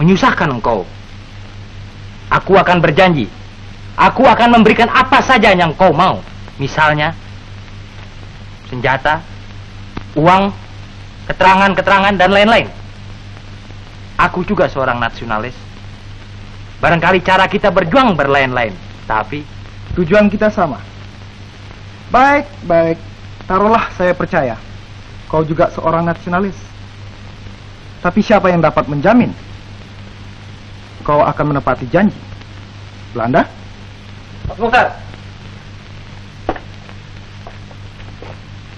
Speaker 14: menyusahkan engkau. Aku akan berjanji. Aku akan memberikan apa saja yang kau mau. Misalnya, senjata, uang, keterangan-keterangan, dan lain-lain. Aku juga seorang nasionalis. Barangkali cara kita berjuang berlain-lain, tapi
Speaker 2: tujuan kita sama. Baik. Taruhlah saya percaya. Kau juga seorang nasionalis. Tapi siapa yang dapat menjamin kau akan menepati janji? Belanda?
Speaker 9: Mas Mokhtar.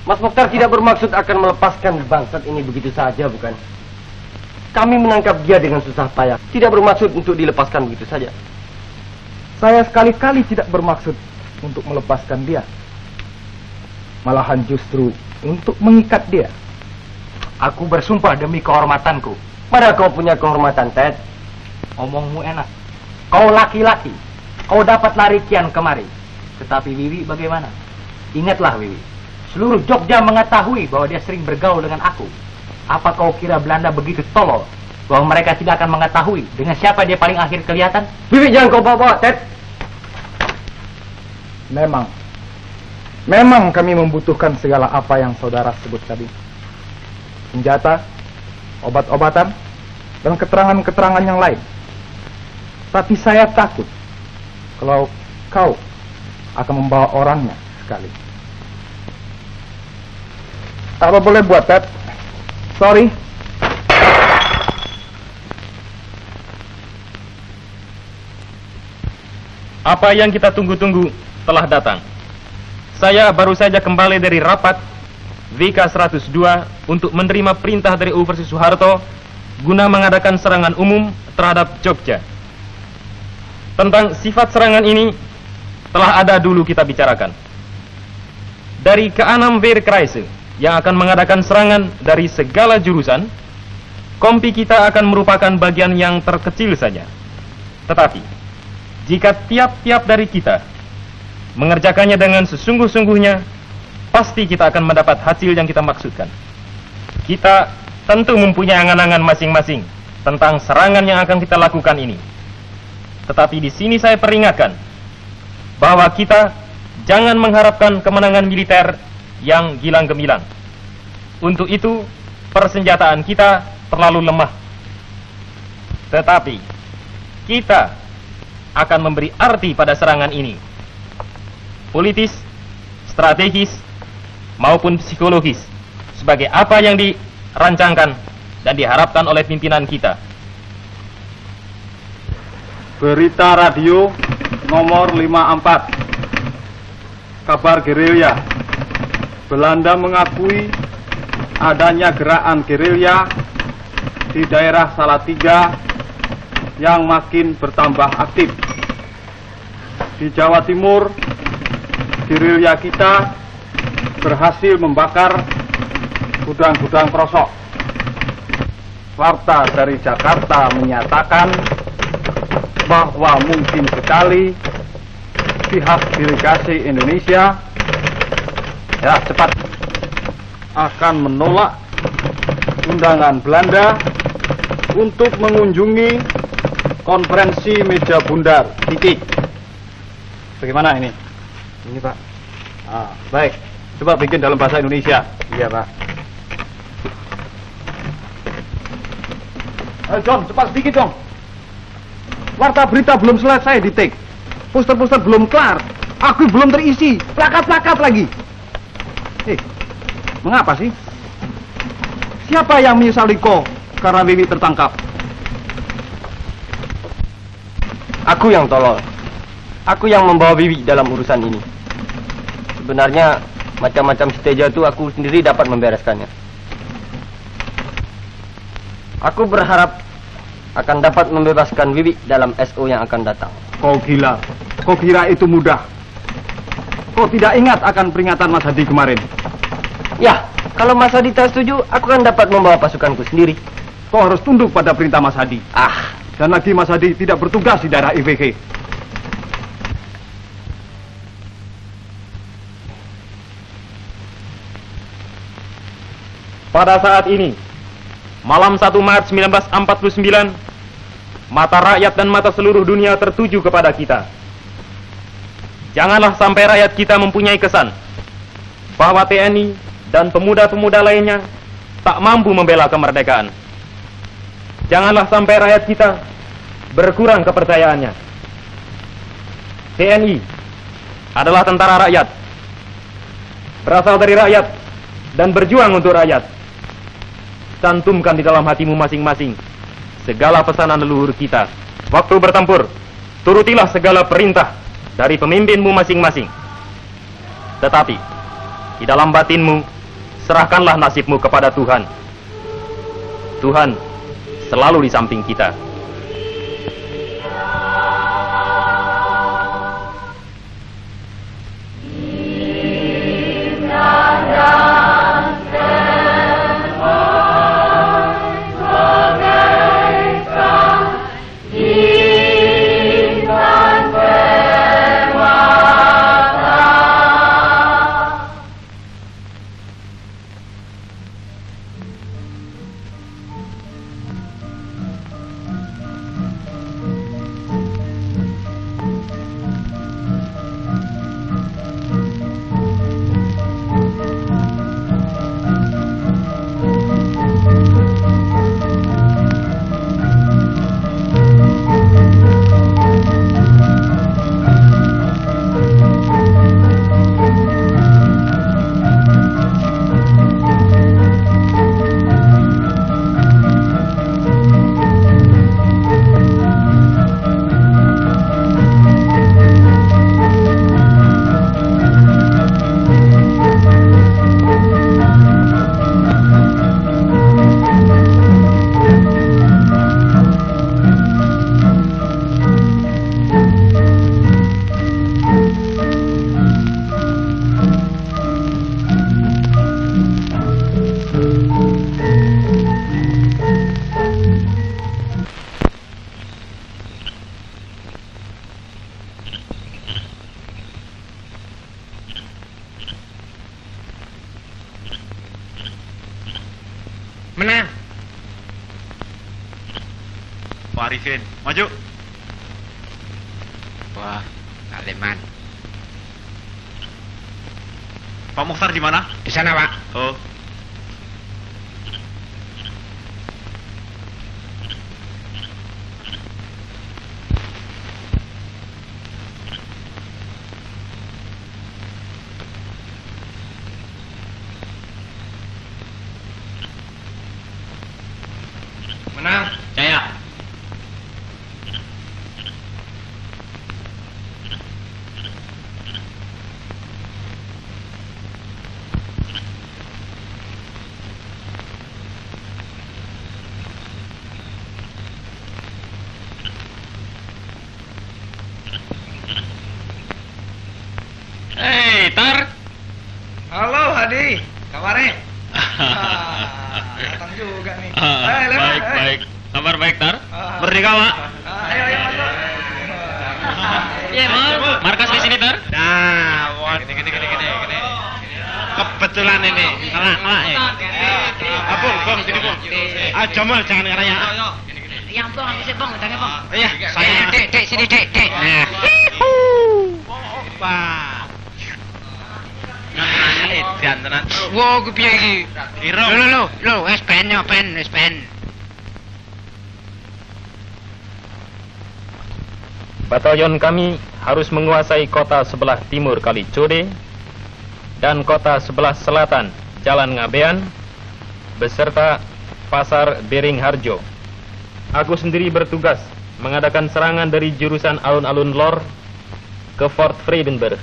Speaker 9: Mas Mokhtar tidak bermaksud akan melepaskan bangsat ini begitu saja, bukan? Kami menangkap dia dengan susah payah. Tidak bermaksud untuk dilepaskan begitu saja.
Speaker 2: Saya sekali-kali tidak bermaksud untuk melepaskan dia. Malahan justru untuk mengikat dia.
Speaker 14: aku bersumpah demi kehormatanku.
Speaker 9: Mana kau punya kehormatan, Ted?
Speaker 14: Omongmu enak. Kau laki-laki. Kau dapat lari kian kemari. Tetapi Wiwi bagaimana? Ingatlah Wiwi. Seluruh Jogja mengetahui bahwa dia sering bergaul dengan aku. Apa kau kira Belanda begitu tolol bahwa mereka tidak akan mengetahui dengan siapa dia paling akhir kelihatan?
Speaker 9: Wiwi, jangan kau bawa-bawa, Ted.
Speaker 2: Memang kami membutuhkan segala apa yang saudara sebut tadi. Senjata, obat-obatan, dan keterangan-keterangan yang lain. Tapi saya takut kalau kau akan membawa orangnya sekali. Apa boleh buat, Ted? Sorry.
Speaker 10: Apa yang kita tunggu-tunggu telah datang. Saya baru saja kembali dari rapat VK 102 untuk menerima perintah dari Universitas Soeharto guna mengadakan serangan umum terhadap Jogja. Tentang sifat serangan ini telah ada dulu kita bicarakan. Dari ke-6 Wehrkreise yang akan mengadakan serangan dari segala jurusan, kompi kita akan merupakan bagian yang terkecil saja. Tetapi jika tiap-tiap dari kita mengerjakannya dengan sesungguh-sungguhnya, pasti kita akan mendapat hasil yang kita maksudkan. Kita tentu mempunyai angan-angan masing-masing tentang serangan yang akan kita lakukan ini. Tetapi di sini saya peringatkan bahwa kita jangan mengharapkan kemenangan militer yang gilang gemilang. Untuk itu, persenjataan kita terlalu lemah. Tetapi kita akan memberi arti pada serangan ini, politis, strategis, maupun psikologis, sebagai apa yang dirancangkan dan diharapkan oleh pimpinan kita.
Speaker 11: Berita radio nomor 54. Kabar gerilya. Belanda mengakui adanya gerakan gerilya di daerah Salatiga yang makin bertambah aktif. Di Jawa Timur, gerilya kita berhasil membakar gudang-gudang krosok. Warta dari Jakarta menyatakan bahwa mungkin sekali pihak delegasi Indonesia cepat akan menolak undangan Belanda untuk mengunjungi konferensi meja bundar. Titik. Bagaimana ini? Ini Pak. Baik. Coba bikin dalam bahasa Indonesia. Iya Pak. John, cepat sedikit dong. Warta berita belum selesai di take. Poster-poster belum kelar. Aku belum terisi. Plakat-plakat lagi. Mengapa sih? Siapa yang menyesali kau karena Wiwi tertangkap?
Speaker 9: Aku yang tolol. Aku yang membawa Wiwi dalam urusan ini. Sebenarnya macam-macam strategi itu aku sendiri dapat membereskannya. Aku berharap akan dapat membebaskan Wiwi dalam SO yang akan datang.
Speaker 11: Kau gila. Kau kira itu mudah. Kau tidak ingat akan peringatan Mas Hadi kemarin?
Speaker 9: Ya, kalau Mas Hadi tak setuju, aku akan dapat membawa pasukanku sendiri.
Speaker 11: Kau harus tunduk pada perintah Mas Hadi. Dan lagi Mas Hadi tidak bertugas di daerah IVK.
Speaker 10: Pada saat ini, malam 1 Maret 1949, mata rakyat dan mata seluruh dunia tertuju kepada kita. Janganlah sampai rakyat kita mempunyai kesan bahwa TNI dan pemuda-pemuda lainnya tak mampu membela kemerdekaan. Janganlah sampai rakyat kita berkurang kepercayaannya. TNI adalah tentara rakyat, berasal dari rakyat dan berjuang untuk rakyat. Cantumkan di dalam hatimu masing-masing segala pesanan leluhur kita. Waktu bertempur, turutilah segala perintah dari pemimpinmu masing-masing. Tetapi di dalam batinmu, serahkanlah nasibmu kepada Tuhan. Tuhan selalu di samping kita.
Speaker 4: Menang. Pak Arifin, maju. Wah, Aleman. Pak Mukhtar di mana? Di sana, Pak. Oh. Menang. Jaya.
Speaker 2: Datang juga nih.
Speaker 10: Baik. Kabar baik, Tar? Merdeka, Pak.
Speaker 2: Ayo masuk.
Speaker 10: Iya, markas di sini, Tar.
Speaker 16: Nah, gini. Kebetulan ini. Ngelak ya. Bung, sini, Bung. Jamal, jangan ngeraya.
Speaker 5: Yang Bang, habis Bang, tanya Bang.
Speaker 16: Iya, saya.
Speaker 5: Dek, sini, Dek.
Speaker 16: Nah. Opa. Edan tenan.
Speaker 5: Wow, ku piye iki?
Speaker 16: Iro.
Speaker 5: Lho, wis ben.
Speaker 10: Batalion kami harus menguasai kota sebelah timur Kali Code dan kota sebelah selatan Jalan Ngabean beserta Pasar Beringharjo. Aku sendiri bertugas mengadakan serangan dari jurusan alun-alun Lor ke Fort Friedenberg.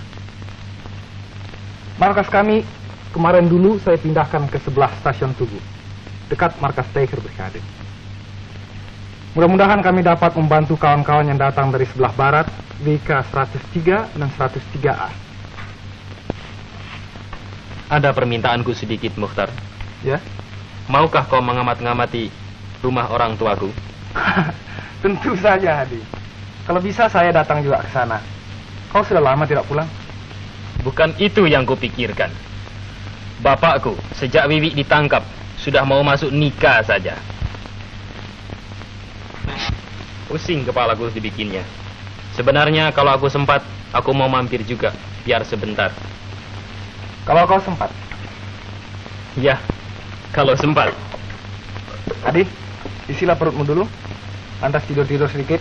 Speaker 2: Markas kami kemarin dulu saya pindahkan ke sebelah stasiun Tugu, dekat markas Tiger Brigade. Mudah-mudahan kami dapat membantu kawan-kawan yang datang dari sebelah barat, WK 103 dan 103A.
Speaker 10: Ada permintaanku sedikit, Mukhtar.
Speaker 2: Ya?
Speaker 10: Maukah kau mengamat-ngamati rumah orang tuaku?
Speaker 2: Tentu saja, Hadi. Kalau bisa saya datang juga ke sana. Kau sudah lama tidak pulang?
Speaker 10: Bukan itu yang kupikirkan. Bapakku sejak Wiwi ditangkap sudah mau masuk nikah saja. Pusing kepalaku dibikinnya. Sebenarnya kalau aku sempat, aku mau mampir juga, biar sebentar.
Speaker 2: Kalau kau sempat?
Speaker 10: Ya, kalau sempat.
Speaker 2: Adi, isilah perutmu dulu. Lantas tidur-tidur sedikit.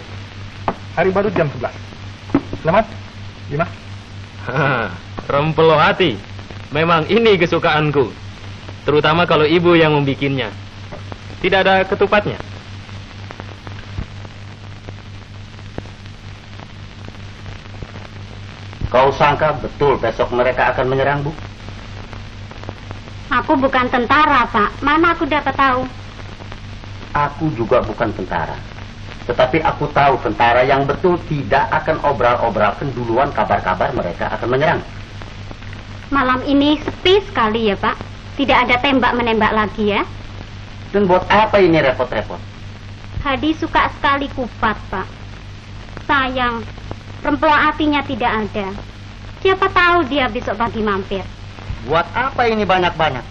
Speaker 2: Hari baru jam 11. Selamat. Gimana?
Speaker 10: Rempelo hati. Memang ini kesukaanku. Terutama kalau ibu yang membikinnya. Tidak ada ketupatnya.
Speaker 7: Kau sangka betul besok mereka akan menyerang, Bu?
Speaker 1: Aku bukan tentara, Pak. Mana aku dapat tahu?
Speaker 7: Aku juga bukan tentara. Tetapi aku tahu tentara yang betul tidak akan obral-obralkan duluan kabar-kabar mereka akan menyerang.
Speaker 1: Malam ini sepi sekali ya, Pak. Tidak ada tembak-menembak lagi ya.
Speaker 7: Dan buat apa ini repot-repot?
Speaker 1: Hadi suka sekali kupat, Pak. Sayang, rempelo hatinya tidak ada. Siapa tahu dia besok pagi mampir.
Speaker 7: Buat apa ini banyak-banyak?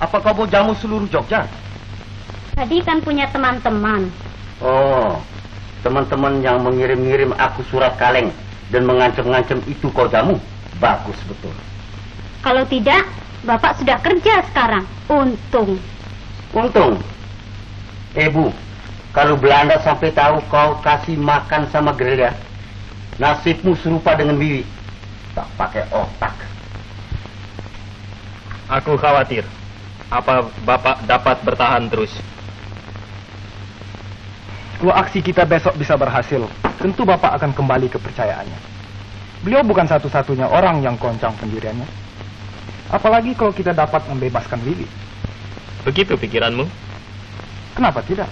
Speaker 7: Apa kau mau jamu seluruh Jogja?
Speaker 1: Hadi kan punya teman-teman.
Speaker 7: Oh, teman-teman yang mengirim-ngirim aku surat kaleng dan mengancam-ngancam itu kau jamu? Bagus betul.
Speaker 1: Kalau tidak, Bapak sudah kerja sekarang. Untung.
Speaker 7: Untung? Bu, kalau Belanda sampai tahu kau kasih makan sama gerilya, nasibmu serupa dengan Wiwi. Tak pakai otak.
Speaker 10: Aku khawatir. Apa Bapak dapat bertahan terus?
Speaker 2: Kalau aksi kita besok bisa berhasil, tentu Bapak akan kembali kepercayaannya. Beliau bukan satu-satunya orang yang goncang pendiriannya. Apalagi kalau kita dapat membebaskan Wiwi.
Speaker 10: Begitu pikiranmu?
Speaker 2: Kenapa tidak?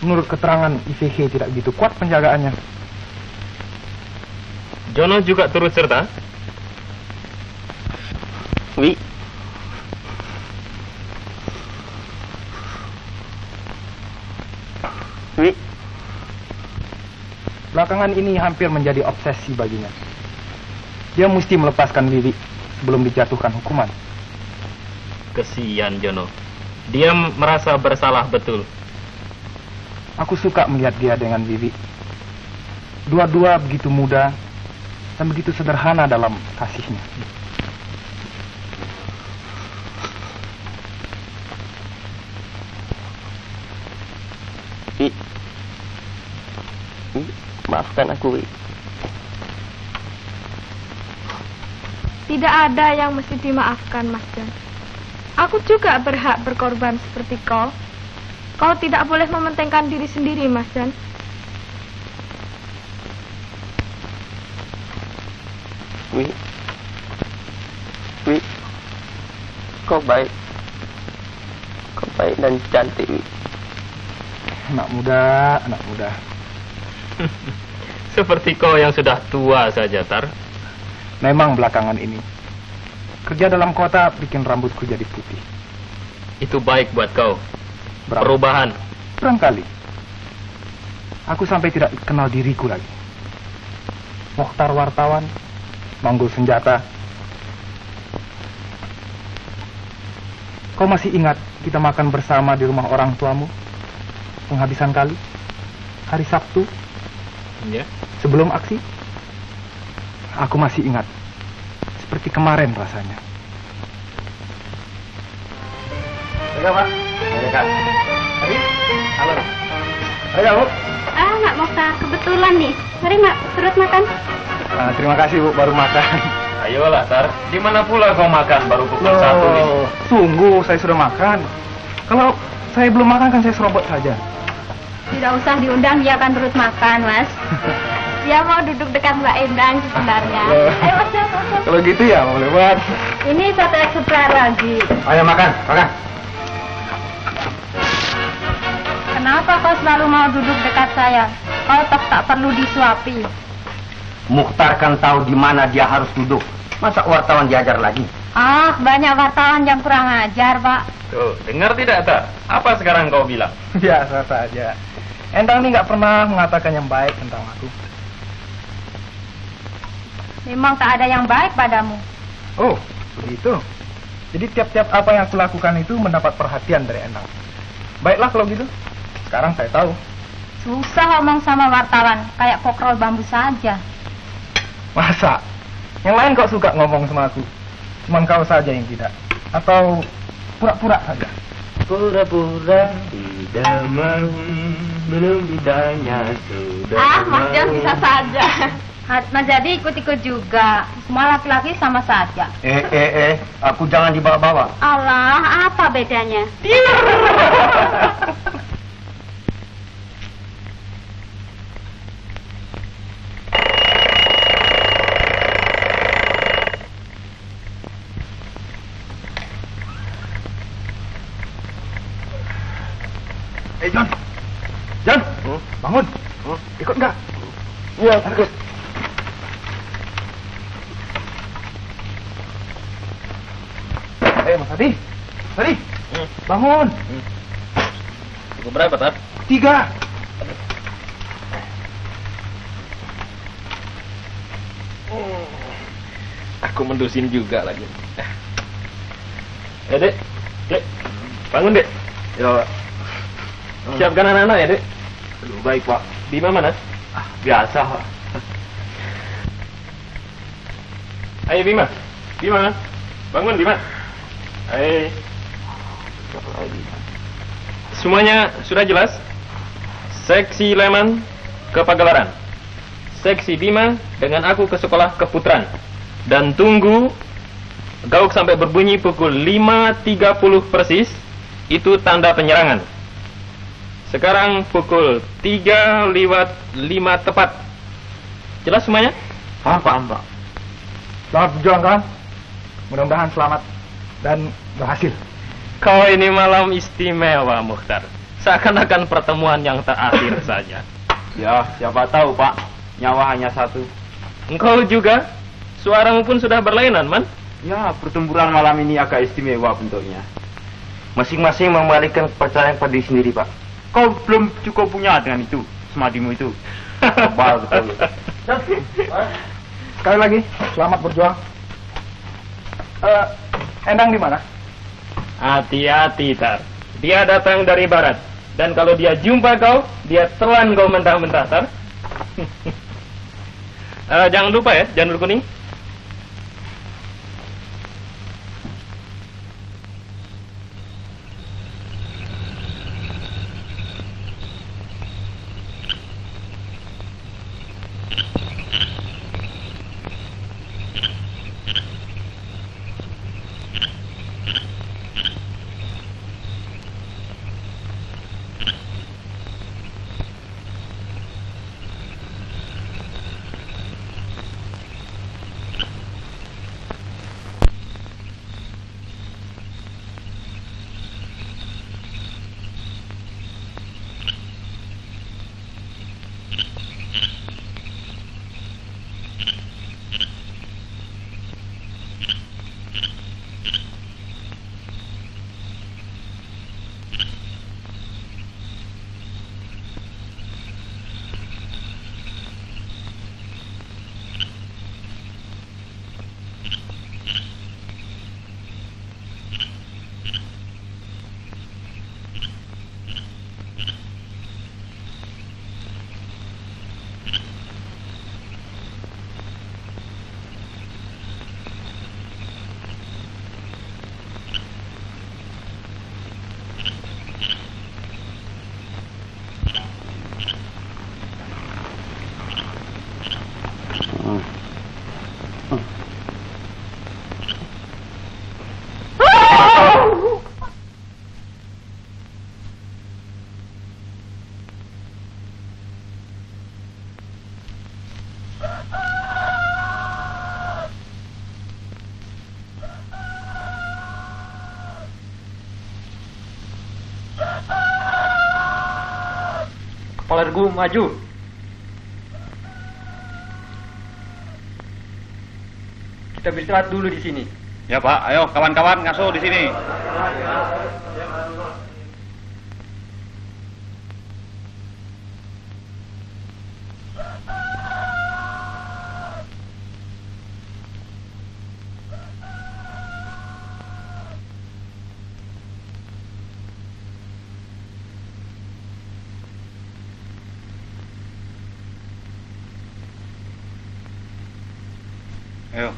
Speaker 2: Menurut keterangan IVG tidak begitu kuat penjagaannya.
Speaker 10: Jono juga turut serta?
Speaker 9: Wi.
Speaker 2: Belakangan ini hampir menjadi obsesi baginya. Dia mesti melepaskan Wiwi sebelum dijatuhkan hukuman.
Speaker 10: Kesian Jono. Dia merasa bersalah betul.
Speaker 2: Aku suka melihat dia dengan Wiwi. Dua-dua begitu muda dan begitu sederhana dalam kasihnya.
Speaker 9: Maafkan aku, Wi.
Speaker 6: Tidak ada yang mesti dimaafkan, Mas Jan. Aku juga berhak berkorban seperti kau. Kau tidak boleh mementingkan diri sendiri, Mas Jan.
Speaker 9: Wi. Kau baik. Kau baik dan cantik, Wi.
Speaker 2: Anak muda.
Speaker 10: Seperti kau yang sudah tua saja, Tar.
Speaker 2: Memang belakangan ini kerja dalam kota bikin rambutku jadi putih.
Speaker 10: Itu baik buat kau.
Speaker 2: Berapa?
Speaker 10: Perubahan.
Speaker 2: Barangkali. Aku sampai tidak kenal diriku lagi. Mokhtar wartawan, manggul senjata. Kau masih ingat kita makan bersama di rumah orang tuamu? Penghabisan kali? Hari Sabtu?
Speaker 10: Ya.
Speaker 2: Sebelum aksi? Aku masih ingat. Seperti kemarin rasanya.
Speaker 11: Ayo, Pak. Ayo, Kak. Mari. Halo. Ayo, Bu.
Speaker 1: Mak Mokhtar, kebetulan nih. Mari Mak, turut makan.
Speaker 2: Terima kasih Bu, baru makan.
Speaker 10: Ayolah, Tar. Di mana pula kau makan baru pukul 1 nih?
Speaker 2: Tunggu, saya sudah makan. Kalau saya belum makan kan saya serobot saja.
Speaker 6: Tidak usah diundang, dia akan turut makan, Mas. Dia mau duduk dekat Mbak Endang sebenarnya. Ayo Mas, Mas.
Speaker 2: Kalau gitu ya, mau lewat.
Speaker 6: Ini satu ekstra lagi.
Speaker 11: Ayo makan, makan.
Speaker 6: Kenapa kau selalu mau duduk dekat saya? Kau tak perlu disuapi.
Speaker 7: Mukhtar kan tahu di mana dia harus duduk. Masa wartawan diajar lagi?
Speaker 6: Ah, banyak wartawan yang kurang ajar, Pak.
Speaker 10: Tuh, dengar tidak, Tar? Apa sekarang kau bilang?
Speaker 2: Biasa saja. Endang ini nggak pernah mengatakan yang baik tentang aku.
Speaker 6: Memang tak ada yang baik padamu.
Speaker 2: Oh, begitu. Jadi tiap-tiap apa yang aku lakukan itu mendapat perhatian dari Endang. Baiklah kalau gitu. Sekarang saya tahu.
Speaker 6: Susah ngomong sama wartawan, kayak kokrol bambu saja.
Speaker 2: Masa? Yang lain kok suka ngomong sama aku? Cuman kau saja yang tidak? Atau pura-pura saja?
Speaker 9: Pura-pura tidak mau, belum ditanya sudah.
Speaker 6: Mas Jan bisa saja. Mas Jadi ikut-ikut juga. Semua laki-laki sama saja.
Speaker 7: Aku jangan dibawa-bawa.
Speaker 1: Allah, apa bedanya?
Speaker 2: John, John, bangun. Ikut nggak? Iya, ikut. Mas Adi, bangun.
Speaker 10: Pukul berapa, Tar?
Speaker 2: 3.
Speaker 10: Aku mendusin juga lagi. Dek. Dek. Bangun, Dek.
Speaker 11: Ya.
Speaker 10: Siapkan anak-anak ya, Dek.
Speaker 11: Baik, Pak.
Speaker 10: Bima mana?
Speaker 11: Biasa, Pak.
Speaker 10: Ayo, Bima. Bima. Bangun, Bima. Ayo. Semuanya sudah jelas? Seksi Leman ke Pagelaran. Seksi Bima dengan aku ke sekolah Keputran. Dan tunggu gauk sampai berbunyi pukul 5.30 persis. Itu tanda penyerangan. Sekarang pukul 3:05 tepat. Jelas semuanya?
Speaker 2: Paham, Pak. Selamat berjuang, kawan. Mudah-mudahan selamat dan berhasil.
Speaker 10: Kau ini malam istimewa, Mukhtar. Seakan-akan pertemuan yang terakhir saja.
Speaker 11: Ya, siapa tahu, Pak. Nyawa hanya satu.
Speaker 10: Engkau juga? Suaramu pun sudah berlainan, Man.
Speaker 11: Ya, pertempuran malam ini agak istimewa bentuknya.
Speaker 7: Masing-masing membalikan kepercayaan pada diri sendiri, Pak.
Speaker 11: Kau belum cukup punya dengan itu, semadimu itu. Tebal betul.
Speaker 2: Sekali lagi, selamat berjuang. Endang di mana?
Speaker 10: Hati-hati, Tar. Dia datang dari barat. Dan kalau dia jumpa kau, dia telan kau mentah-mentah, Tar. Jangan lupa ya, janur kuning.
Speaker 13: Kolergu maju. Kita beristirahat dulu di sini.
Speaker 11: Ya Pak, ayo kawan-kawan ngasuh di sini. Ayo.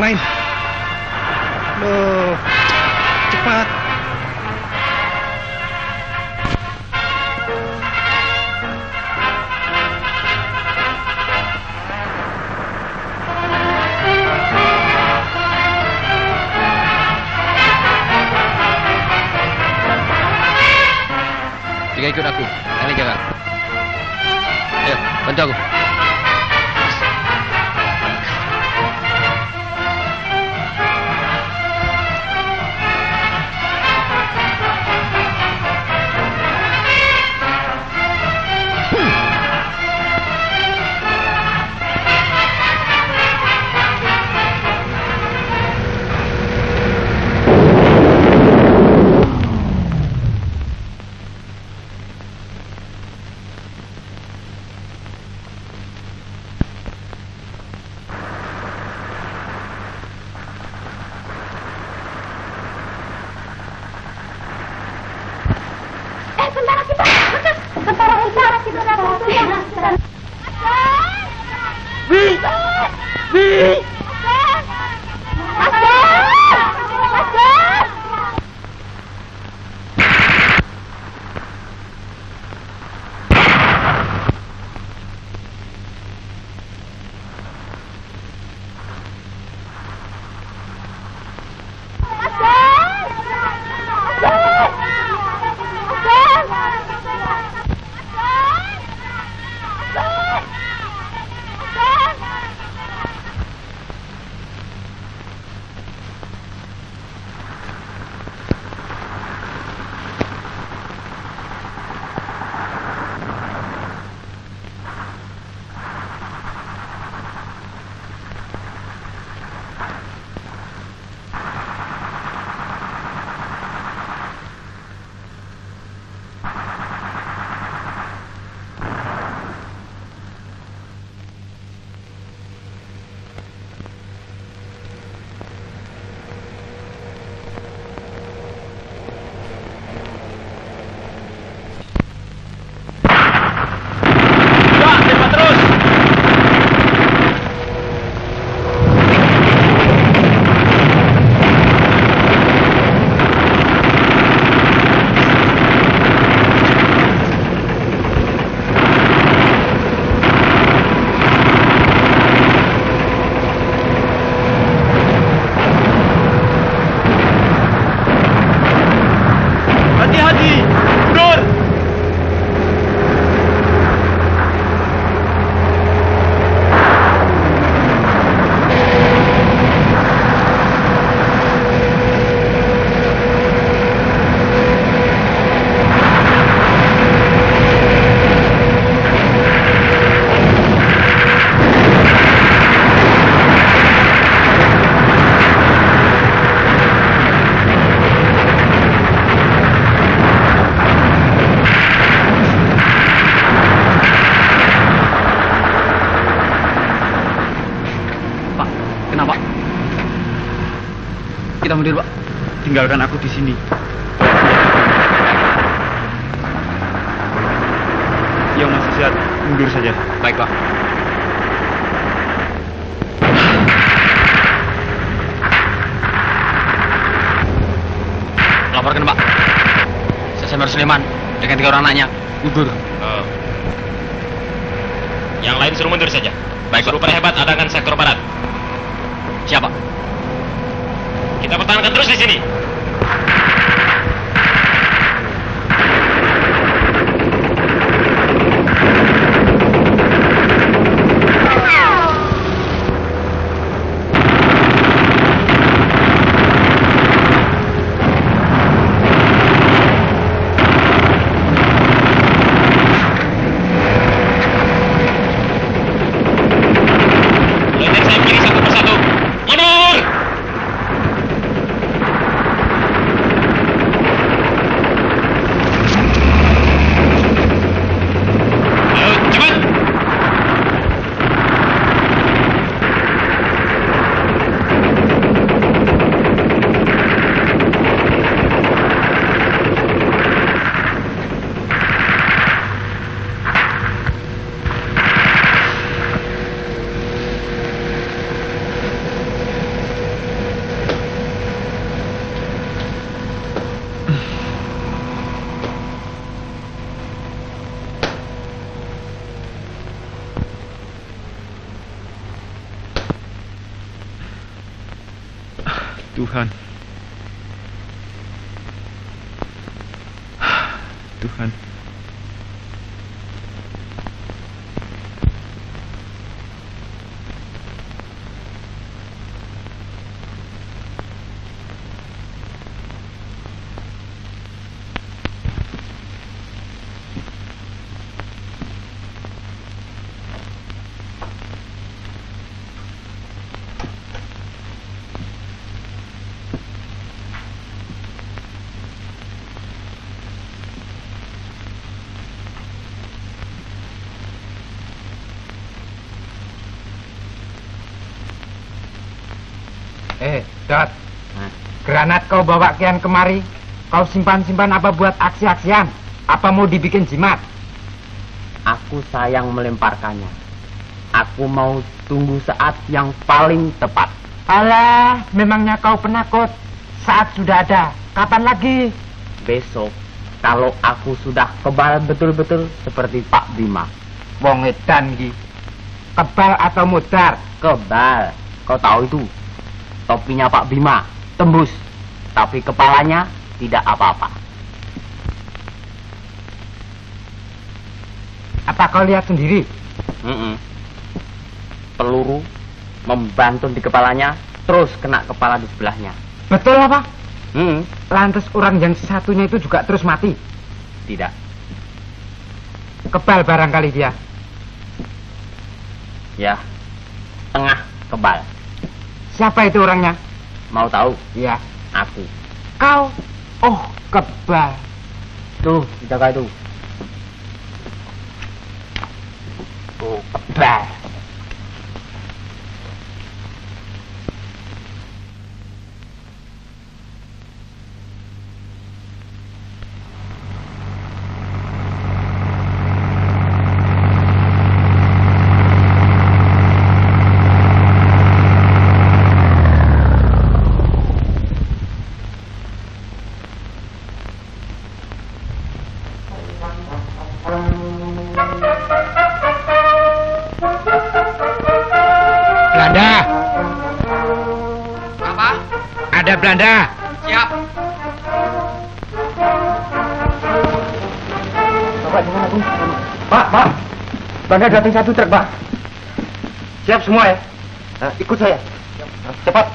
Speaker 2: yang lain. Loh, cepat.
Speaker 17: Tiga ikut aku, kalian jaga. Ayo, bantu aku.
Speaker 18: Kita mundur, Pak.
Speaker 11: Tinggalkan aku di sini. Yang masih sehat, mundur saja.
Speaker 18: Baik, Pak. Laporkan, Pak. Sesemar Suleman dengan 3 orang anaknya gugur.
Speaker 10: Yang lain suruh mundur saja.
Speaker 18: Baik,
Speaker 10: suruh para hebat adakan sektor barat.
Speaker 18: Siapa?
Speaker 10: Kita pertahankan terus di sini.
Speaker 16: Tuhan. Tuhan.
Speaker 2: Dot, granat kau bawa kian kemari, kau simpan-simpan apa buat aksi-aksian? Apa mau dibikin jimat?
Speaker 9: Aku sayang melemparkannya. Aku mau tunggu saat yang paling tepat.
Speaker 2: Alah, memangnya kau penakut? Saat sudah ada, kapan lagi?
Speaker 9: Besok, kalau aku sudah kebal betul-betul seperti Pak Bima.
Speaker 2: Wong edan iki. Kebal atau mudar?
Speaker 9: Kebal. Kau tahu itu? Topinya Pak Bima tembus, tapi kepalanya tidak apa-apa.
Speaker 2: Apa kau lihat sendiri?
Speaker 9: Peluru membantu di kepalanya, terus kena kepala di sebelahnya.
Speaker 2: Betul apa? Lantas orang yang satunya itu juga terus mati?
Speaker 9: Tidak.
Speaker 2: Kebal barangkali dia.
Speaker 9: Ya, tengah kebal.
Speaker 2: Siapa itu orangnya?
Speaker 9: Mau tahu?
Speaker 2: Iya.
Speaker 9: Aku.
Speaker 2: Kau? Oh, kebal.
Speaker 9: Tuh, jaga itu.
Speaker 2: Oh, kebal. Belanda.
Speaker 19: Siap.
Speaker 2: Bapak gimana, Bung? Pak. Belanda datang satu truk, Pak. Siap semua ya? Nah, ikut saya. Cepat.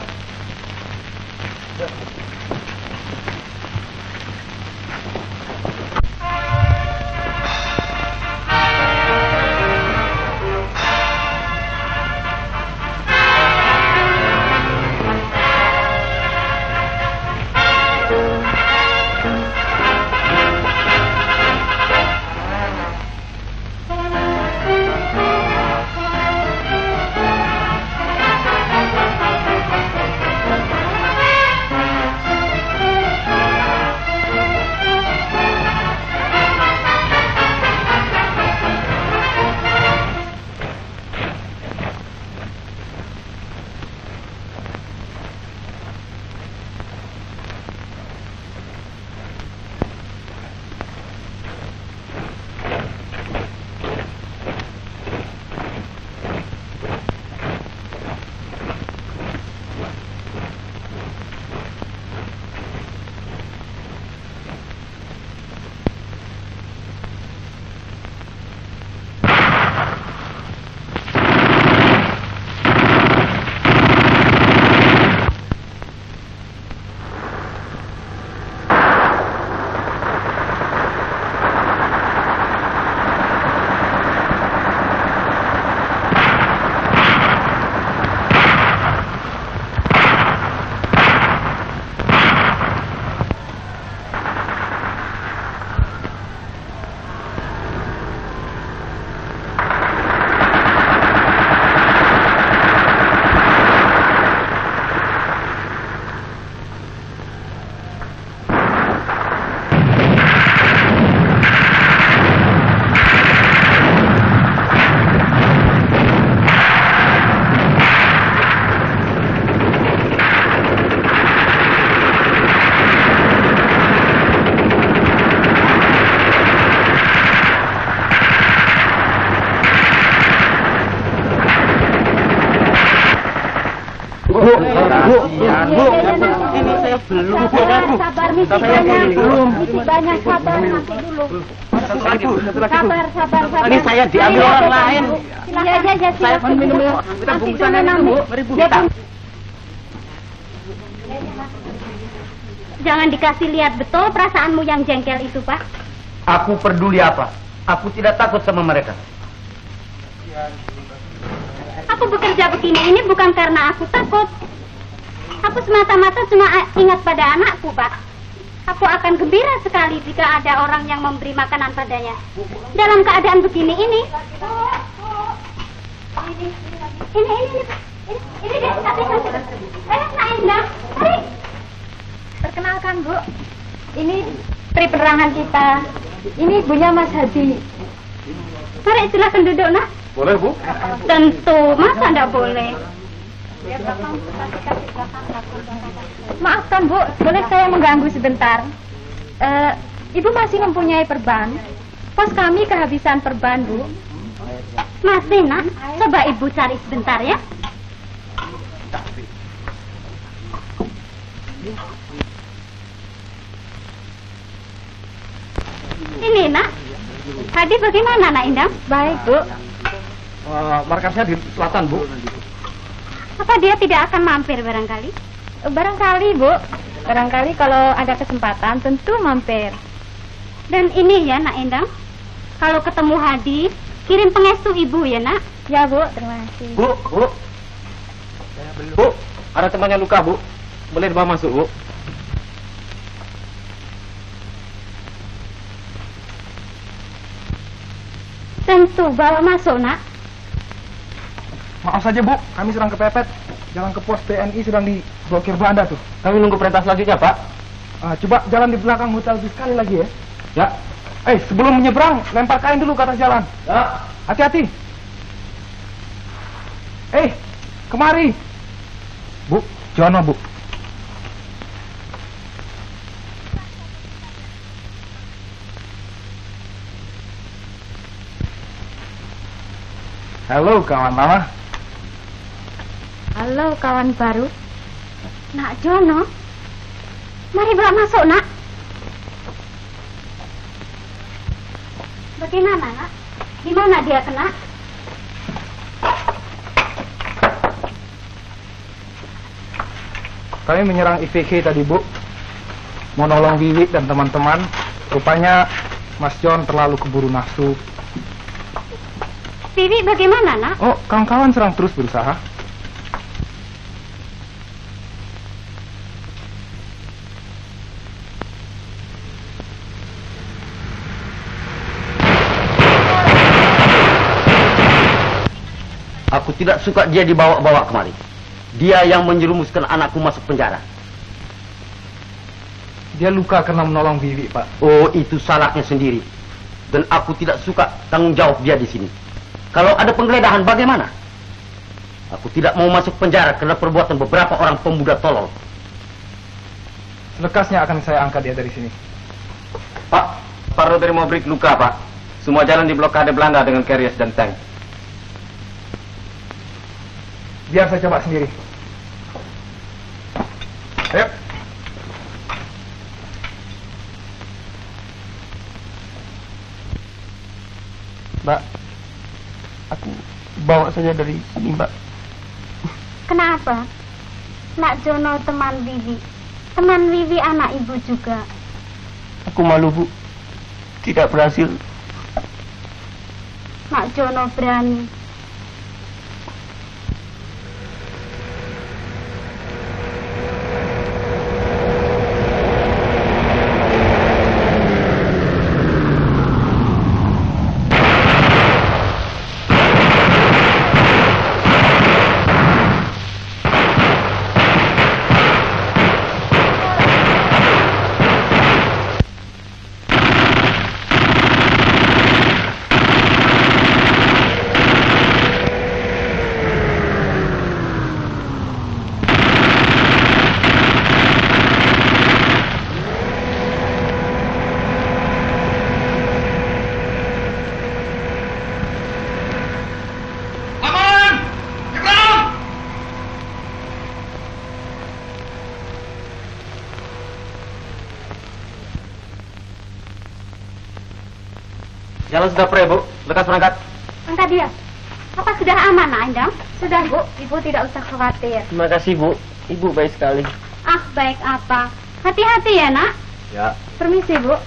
Speaker 2: Bu.
Speaker 9: saya belum.
Speaker 1: Sabar, misi banyak, sabar nanti dulu. Sabar.
Speaker 9: Ini saya diambil orang lain.
Speaker 1: Iya,
Speaker 9: Saya minum. Kita bungkusan aja Bu. Mari Bu.
Speaker 1: Jangan dikasih lihat betul perasaanmu yang jengkel itu, Pak.
Speaker 7: Aku peduli apa? Aku tidak takut sama mereka.
Speaker 1: Aku bekerja begini ini bukan karena aku takut. Aku semata-mata cuma ingat pada anakku, Pak. Aku akan gembira sekali jika ada orang yang memberi makanan padanya. Dalam keadaan begini ini. Ini dia, Nak Indah, mari. Perkenalkan, Bu. Ini Pri penerangan kita. Ini ibunya Mas Hadi. Mari silakan duduk, Nak.
Speaker 11: Boleh, Bu?
Speaker 1: Tentu, masa enggak boleh? Maafkan, Bu, boleh saya mengganggu sebentar? Ibu masih mempunyai perban? Pos kami kehabisan perban, Bu. Masih, Nak. Coba Ibu cari sebentar ya. Ini, Nak. Hadi bagaimana, Nak Indah? Baik, Bu.
Speaker 11: Markasnya di selatan, Bu.
Speaker 1: Apa dia tidak akan mampir barangkali? Barangkali, Bu. Barangkali kalau ada kesempatan tentu mampir. Dan ini ya, Nak Endang. Kalau ketemu Hadi, kirim pengestu Ibu ya, Nak. Ya, Bu. Terima kasih.
Speaker 11: Bu. Bu, ada temannya luka, Bu. Boleh dibawa masuk, Bu.
Speaker 1: Tentu, bawa masuk, Nak.
Speaker 2: Maaf saja, Bu, kami sedang kepepet. Jalan ke pos TNI sedang diblokir Belanda tuh.
Speaker 11: Kami nunggu perintah selanjutnya, Pak.
Speaker 2: Coba jalan di belakang hotel bis sekali lagi ya. Ya. Sebelum menyeberang, lempar kain dulu ke atas jalan. Ya. Hati-hati. Kemari. Bu, Jono, Bu. Halo, kawan lama.
Speaker 1: Halo, kawan baru. Nak Jono. Mari bawa masuk, Nak. Bagaimana, Nak? Di mana dia kena?
Speaker 2: Kami menyerang IVK tadi, Bu. Mau nolong Wiwi dan teman-teman. Rupanya Mas John terlalu keburu nafsu.
Speaker 1: Wiwi bagaimana, Nak?
Speaker 2: Oh, kawan-kawan serang terus berusaha.
Speaker 7: Aku tidak suka dia dibawa-bawa kemari. Dia yang menjerumuskan anakku masuk penjara.
Speaker 2: Dia luka karena menolong Wiwi, Pak.
Speaker 7: Oh, itu salahnya sendiri. Dan aku tidak suka tanggung jawab dia di sini. Kalau ada penggeledahan bagaimana? Aku tidak mau masuk penjara karena perbuatan beberapa orang pemuda tolol.
Speaker 2: Lekasnya akan saya angkat dia dari sini.
Speaker 11: Pak, Parno dari Mobrik luka, Pak. Semua jalan diblokade Belanda dengan carriers dan tank.
Speaker 2: Biar saya coba sendiri. Ayo.
Speaker 13: Mbak, aku bawa saja dari sini, Mbak.
Speaker 1: Kenapa? Nak Jono teman Wiwi. Teman Wiwi anak Ibu juga.
Speaker 13: Aku malu, Bu. Tidak berhasil.
Speaker 1: Nak Jono berani.
Speaker 9: Jalan sudah pre, Bu. Lekas berangkat.
Speaker 1: Angkat dia. Apa sudah aman, Nak Endang? Sudah, Bu. Ibu tidak usah khawatir.
Speaker 13: Terima kasih, Bu. Ibu baik sekali.
Speaker 1: Ah, baik apa? Hati-hati ya, Nak.
Speaker 9: Ya.
Speaker 1: Permisi, Bu.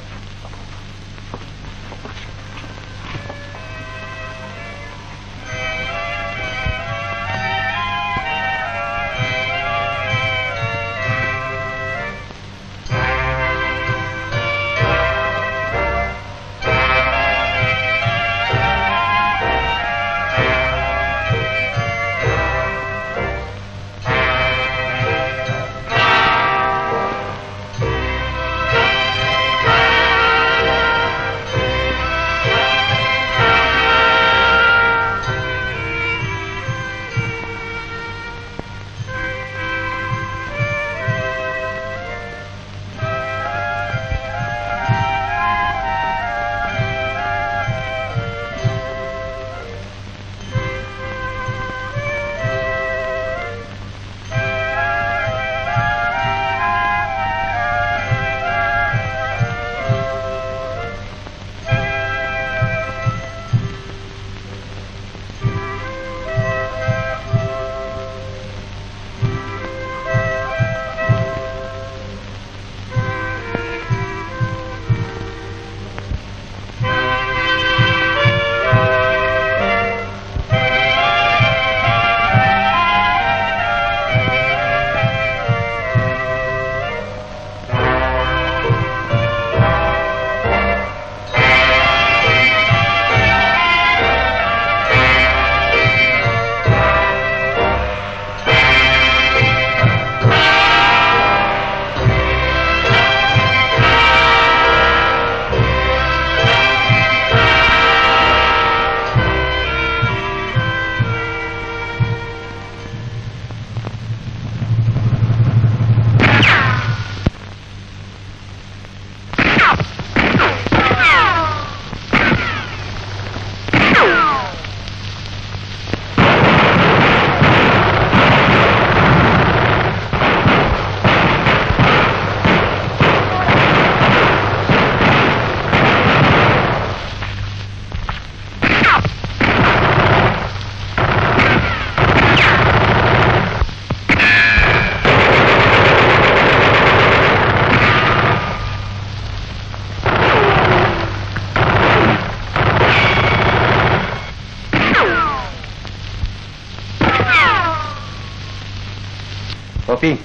Speaker 7: Sofi.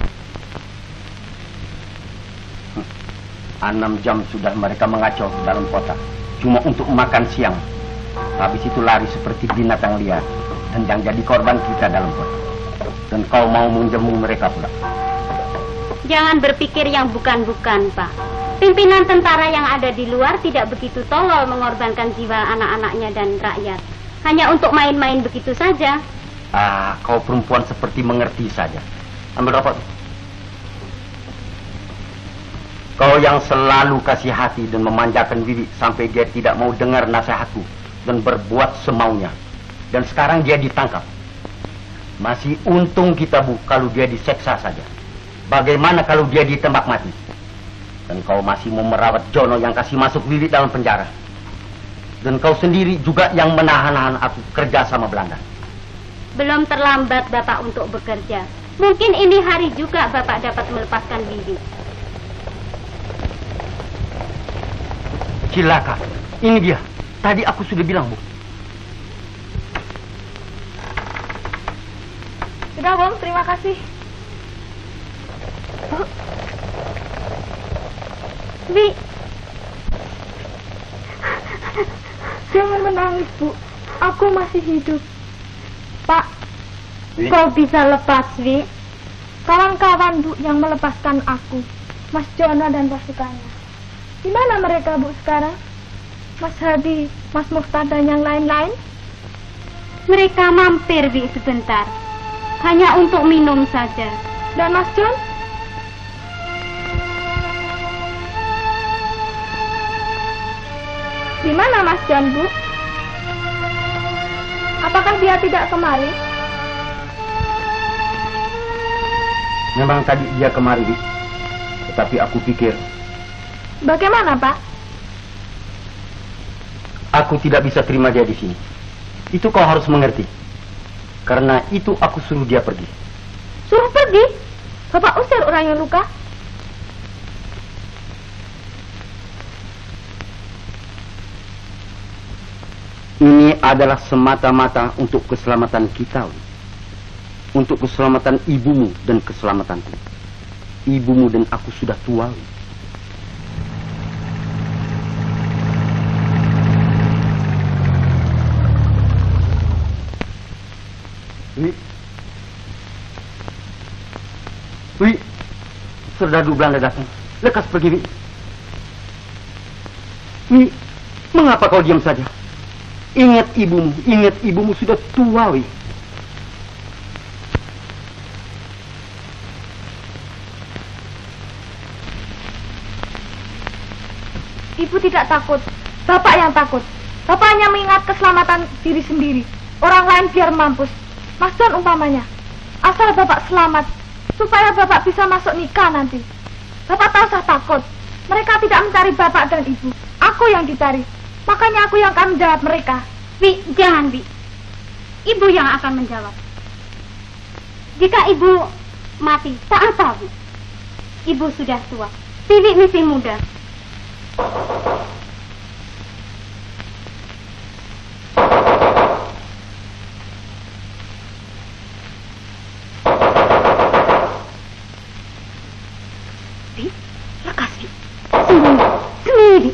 Speaker 7: 6 jam sudah mereka mengacau dalam kota. Cuma untuk makan siang. Habis itu lari seperti binatang liar. Dan yang jadi korban kita dalam kota. Dan kau mau menjamu mereka pula.
Speaker 1: Jangan berpikir yang bukan-bukan, Pak. Pimpinan tentara yang ada di luar tidak begitu tolol mengorbankan jiwa anak-anaknya dan rakyat. Hanya untuk main-main begitu saja.
Speaker 7: Ah, kau perempuan seperti mengerti saja. Ambil rokok. Kau yang selalu kasih hati dan memanjakan Bibi sampai dia tidak mau dengar nasihatku dan berbuat semaunya. Dan sekarang dia ditangkap. Masih untung kita, Bu, kalau dia diseksa saja. Bagaimana kalau dia ditembak mati? Dan kau masih mau merawat Jono yang kasih masuk Bibi dalam penjara. Dan kau sendiri juga yang menahan-nahan aku kerja sama Belanda.
Speaker 1: Belum terlambat Bapak untuk bekerja. Mungkin ini hari juga Bapak dapat melepaskan Bibi.
Speaker 7: Cilaka, ini dia. Tadi aku sudah bilang, Bu.
Speaker 6: Sudah, Bom, terima kasih.
Speaker 1: Bi,
Speaker 6: jangan menangis, Bu. Aku masih hidup. Pak,
Speaker 7: Wi.
Speaker 1: Kau bisa lepas, Wi.
Speaker 6: Kawan-kawan, Bu, yang melepaskan aku, Mas Jono dan pasukannya. Di mana mereka, Bu, sekarang? Mas Hadi, Mas Mukhtar dan yang lain-lain?
Speaker 1: Mereka mampir, Wi, sebentar. Hanya untuk minum saja.
Speaker 6: Dan Mas John? Di mana Mas John, Bu? Apakah dia tidak kemari?
Speaker 7: Memang tadi dia kemari, Bi. Tetapi aku pikir...
Speaker 6: Bagaimana, Pak?
Speaker 7: Aku tidak bisa terima dia di sini. Itu kau harus mengerti. Karena itu aku suruh dia pergi.
Speaker 6: Suruh pergi? Bapak usir orang yang luka?
Speaker 7: Ini adalah semata-mata untuk keselamatan kita, Wi. Untuk keselamatan ibumu dan keselamatanku. Ibumu dan aku sudah tua, Wi. Wi, serdadu Belanda datang. Lekas pergi, Wi. Wi, mengapa kau diam saja? Ingat ibumu sudah tua, Wi.
Speaker 6: Ibu tidak takut, Bapak yang takut. Bapak hanya mengingat keselamatan diri sendiri. Orang lain biar mampus. Mas John umpamanya. Asal Bapak selamat, supaya Bapak bisa masuk nikah nanti. Bapak tak usah takut. Mereka tidak mencari Bapak dan Ibu. Aku yang dicari. Makanya aku yang akan menjawab mereka.
Speaker 1: Bi, jangan, Bi. Ibu yang akan menjawab. Jika Ibu mati, tak apa, Bi. Ibu sudah tua. Bibi masih muda. Bi, lekas, Bi. Sembunyi, Bi.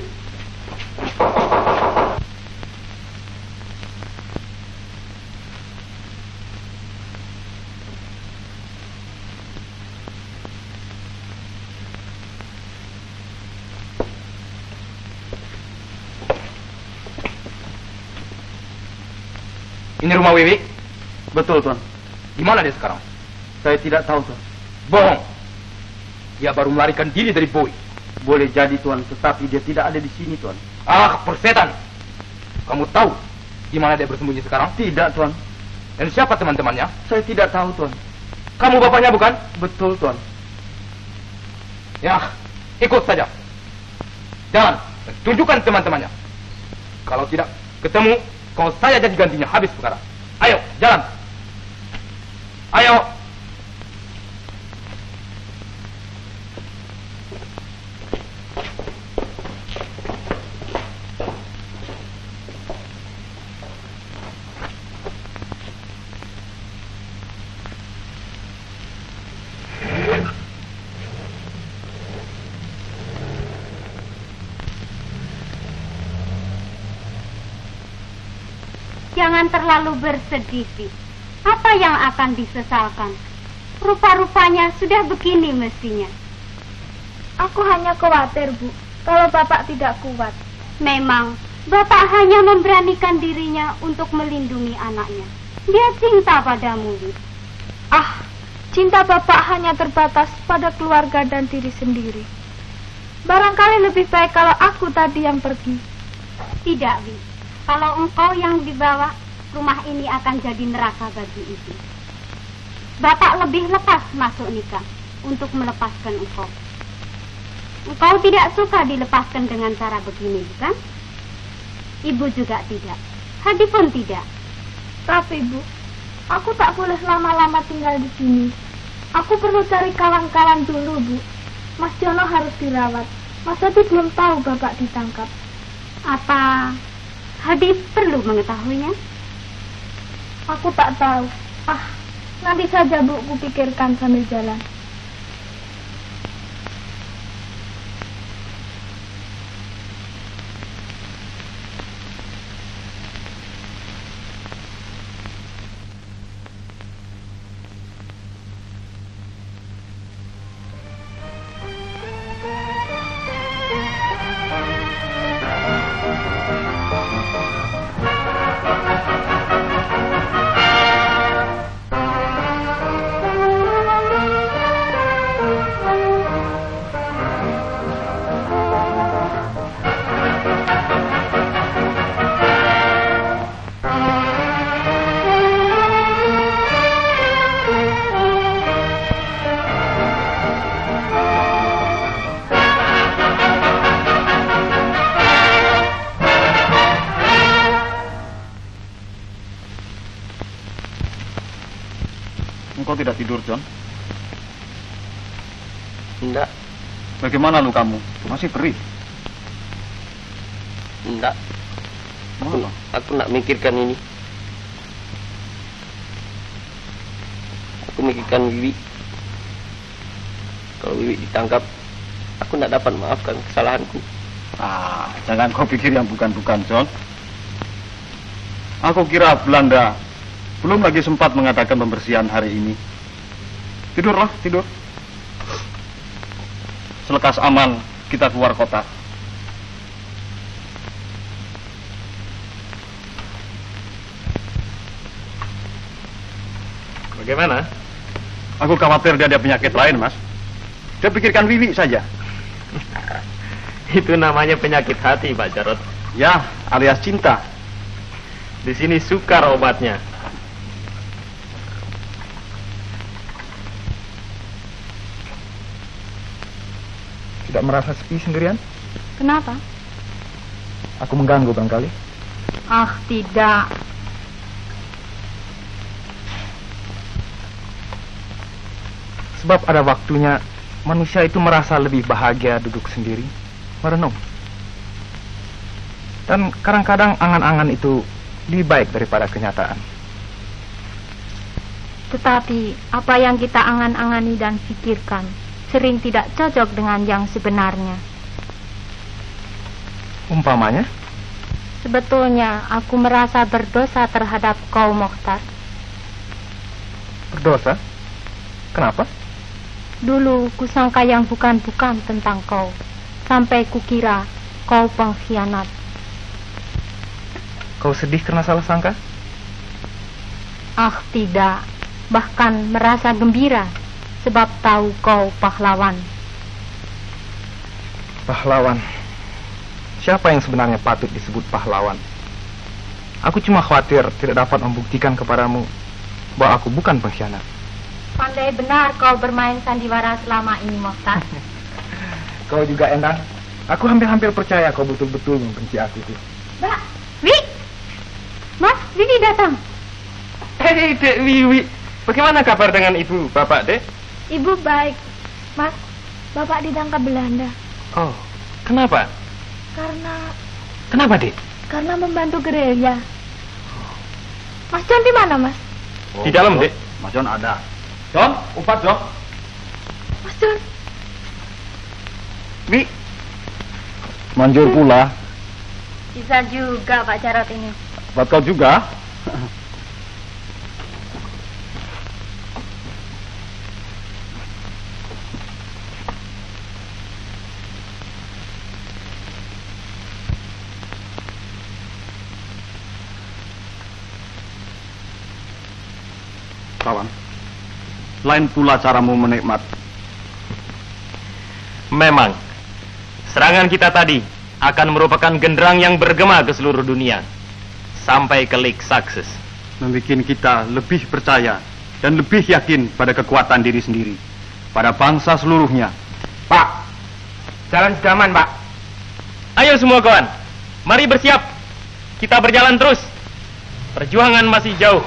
Speaker 2: Ini rumah Wiwi?
Speaker 11: Betul, Tuan.
Speaker 2: Di mana dia sekarang?
Speaker 11: Saya tidak tahu, Tuan.
Speaker 2: Bohong. Dia baru melarikan diri dari Boy.
Speaker 11: Boleh jadi, Tuan, tetapi dia tidak ada di sini, Tuan.
Speaker 2: Ah, persetan. Kamu tahu di mana dia bersembunyi sekarang?
Speaker 11: Tidak, Tuan.
Speaker 2: Dan siapa teman-temannya?
Speaker 11: Saya tidak tahu, Tuan.
Speaker 2: Kamu bapaknya bukan?
Speaker 11: Betul, Tuan.
Speaker 2: Ya, ikut saja. Jalan, dan tunjukkan teman-temannya. Kalau tidak ketemu, kau saya jadi gantinya habis sekarang. Ayo, jalan. Ayo.
Speaker 1: Jangan terlalu bersedih, Bi. Apa yang akan disesalkan? Rupa-rupanya sudah begini mestinya.
Speaker 6: Aku hanya khawatir, Bu, kalau Bapak tidak kuat.
Speaker 1: Memang, Bapak hanya memberanikan dirinya untuk melindungi anaknya. Dia cinta padamu, Bi.
Speaker 6: Ah, cinta Bapak hanya terbatas pada keluarga dan diri sendiri. Barangkali lebih baik kalau aku tadi yang pergi.
Speaker 1: Tidak, Bi. Kalau engkau yang dibawa, rumah ini akan jadi neraka bagi ibu. Bapak lebih lepas masuk nikah untuk melepaskan engkau. Engkau tidak suka dilepaskan dengan cara begini, bukan? Ibu juga tidak. Hadi pun tidak.
Speaker 6: Tapi, Bu, aku tak boleh lama-lama tinggal di sini. Aku perlu cari kawan-kawan dulu, Bu. Mas Jono harus dirawat. Mas Hadi belum tahu Bapak ditangkap.
Speaker 1: Apa Hadi perlu mengetahuinya?
Speaker 6: Aku tak tahu. Ah, nanti saja, Bu, ku pikirkan sambil jalan.
Speaker 12: tidak tidur, John?
Speaker 13: Enggak.
Speaker 12: Bagaimana lukamu? Masih perih?
Speaker 13: Enggak. Aku nak mikirkan ini. Aku mikirkan Wiwi. Kalau Wiwi ditangkap, aku nak dapat maafkan kesalahanku.
Speaker 12: Jangan kau pikir yang bukan-bukan, John. Aku kira Belanda belum lagi sempat mengadakan pembersihan hari ini. Tidurlah, tidur. Selekas aman, kita keluar kota.
Speaker 10: Bagaimana?
Speaker 12: Aku khawatir dia ada penyakit lain, Mas. Dia pikirkan Wiwi saja.
Speaker 10: Itu namanya penyakit hati, Pak Jarot.
Speaker 12: Ya, alias cinta.
Speaker 10: Di sini sukar obatnya.
Speaker 2: Tidak merasa sepi sendirian?
Speaker 6: Kenapa?
Speaker 2: Aku mengganggu barangkali.
Speaker 6: Ah, tidak.
Speaker 2: Sebab ada waktunya manusia itu merasa lebih bahagia duduk sendiri, merenung. Dan kadang-kadang angan-angan itu lebih baik daripada kenyataan.
Speaker 6: Tetapi apa yang kita angan-angani dan pikirkan sering tidak cocok dengan yang sebenarnya.
Speaker 2: Umpamanya?
Speaker 6: Sebetulnya aku merasa berdosa terhadap kau, Mokhtar.
Speaker 2: Berdosa? Kenapa?
Speaker 6: Dulu kusangka yang bukan-bukan tentang kau, sampai kukira kau pengkhianat.
Speaker 2: Kau sedih karena salah sangka?
Speaker 6: Ah, tidak. Bahkan merasa gembira, sebab tahu kau pahlawan.
Speaker 2: Pahlawan? Siapa yang sebenarnya patut disebut pahlawan? Aku cuma khawatir tidak dapat membuktikan kepadamu bahwa aku bukan pengkhianat.
Speaker 6: Pandai benar kau bermain sandiwara selama ini, Mokhtar.
Speaker 2: Kau juga, Endang. Aku hampir-hampir percaya kau betul-betul membenci aku itu.
Speaker 6: Mbak, Wi! Mas, Wiwi datang.
Speaker 10: Hei, Dek Wiwi. Bagaimana kabar dengan ibu, bapak, Dek?
Speaker 6: Ibu baik. Mas, bapak ditangkap Belanda.
Speaker 10: Oh, kenapa? Kenapa, Dek?
Speaker 6: Karena membantu gerilya. Mas John di mana, Mas?
Speaker 10: Di dalam, Dek.
Speaker 12: Mas John ada. John, upat, John.
Speaker 6: Mas John.
Speaker 10: Wi.
Speaker 12: Manjur pula.
Speaker 6: Bisa juga Pak Jarot ini.
Speaker 12: Buat kau juga. Kawan, lain pula caramu menikmat.
Speaker 10: Memang, serangan kita tadi akan merupakan genderang yang bergema ke seluruh dunia, sampai ke Lake Success.
Speaker 12: Membikin kita lebih percaya dan lebih yakin pada kekuatan diri sendiri, pada bangsa seluruhnya.
Speaker 10: Pak, jalan sudah aman, Pak. Ayo semua kawan, mari bersiap. Kita berjalan terus. Perjuangan masih jauh.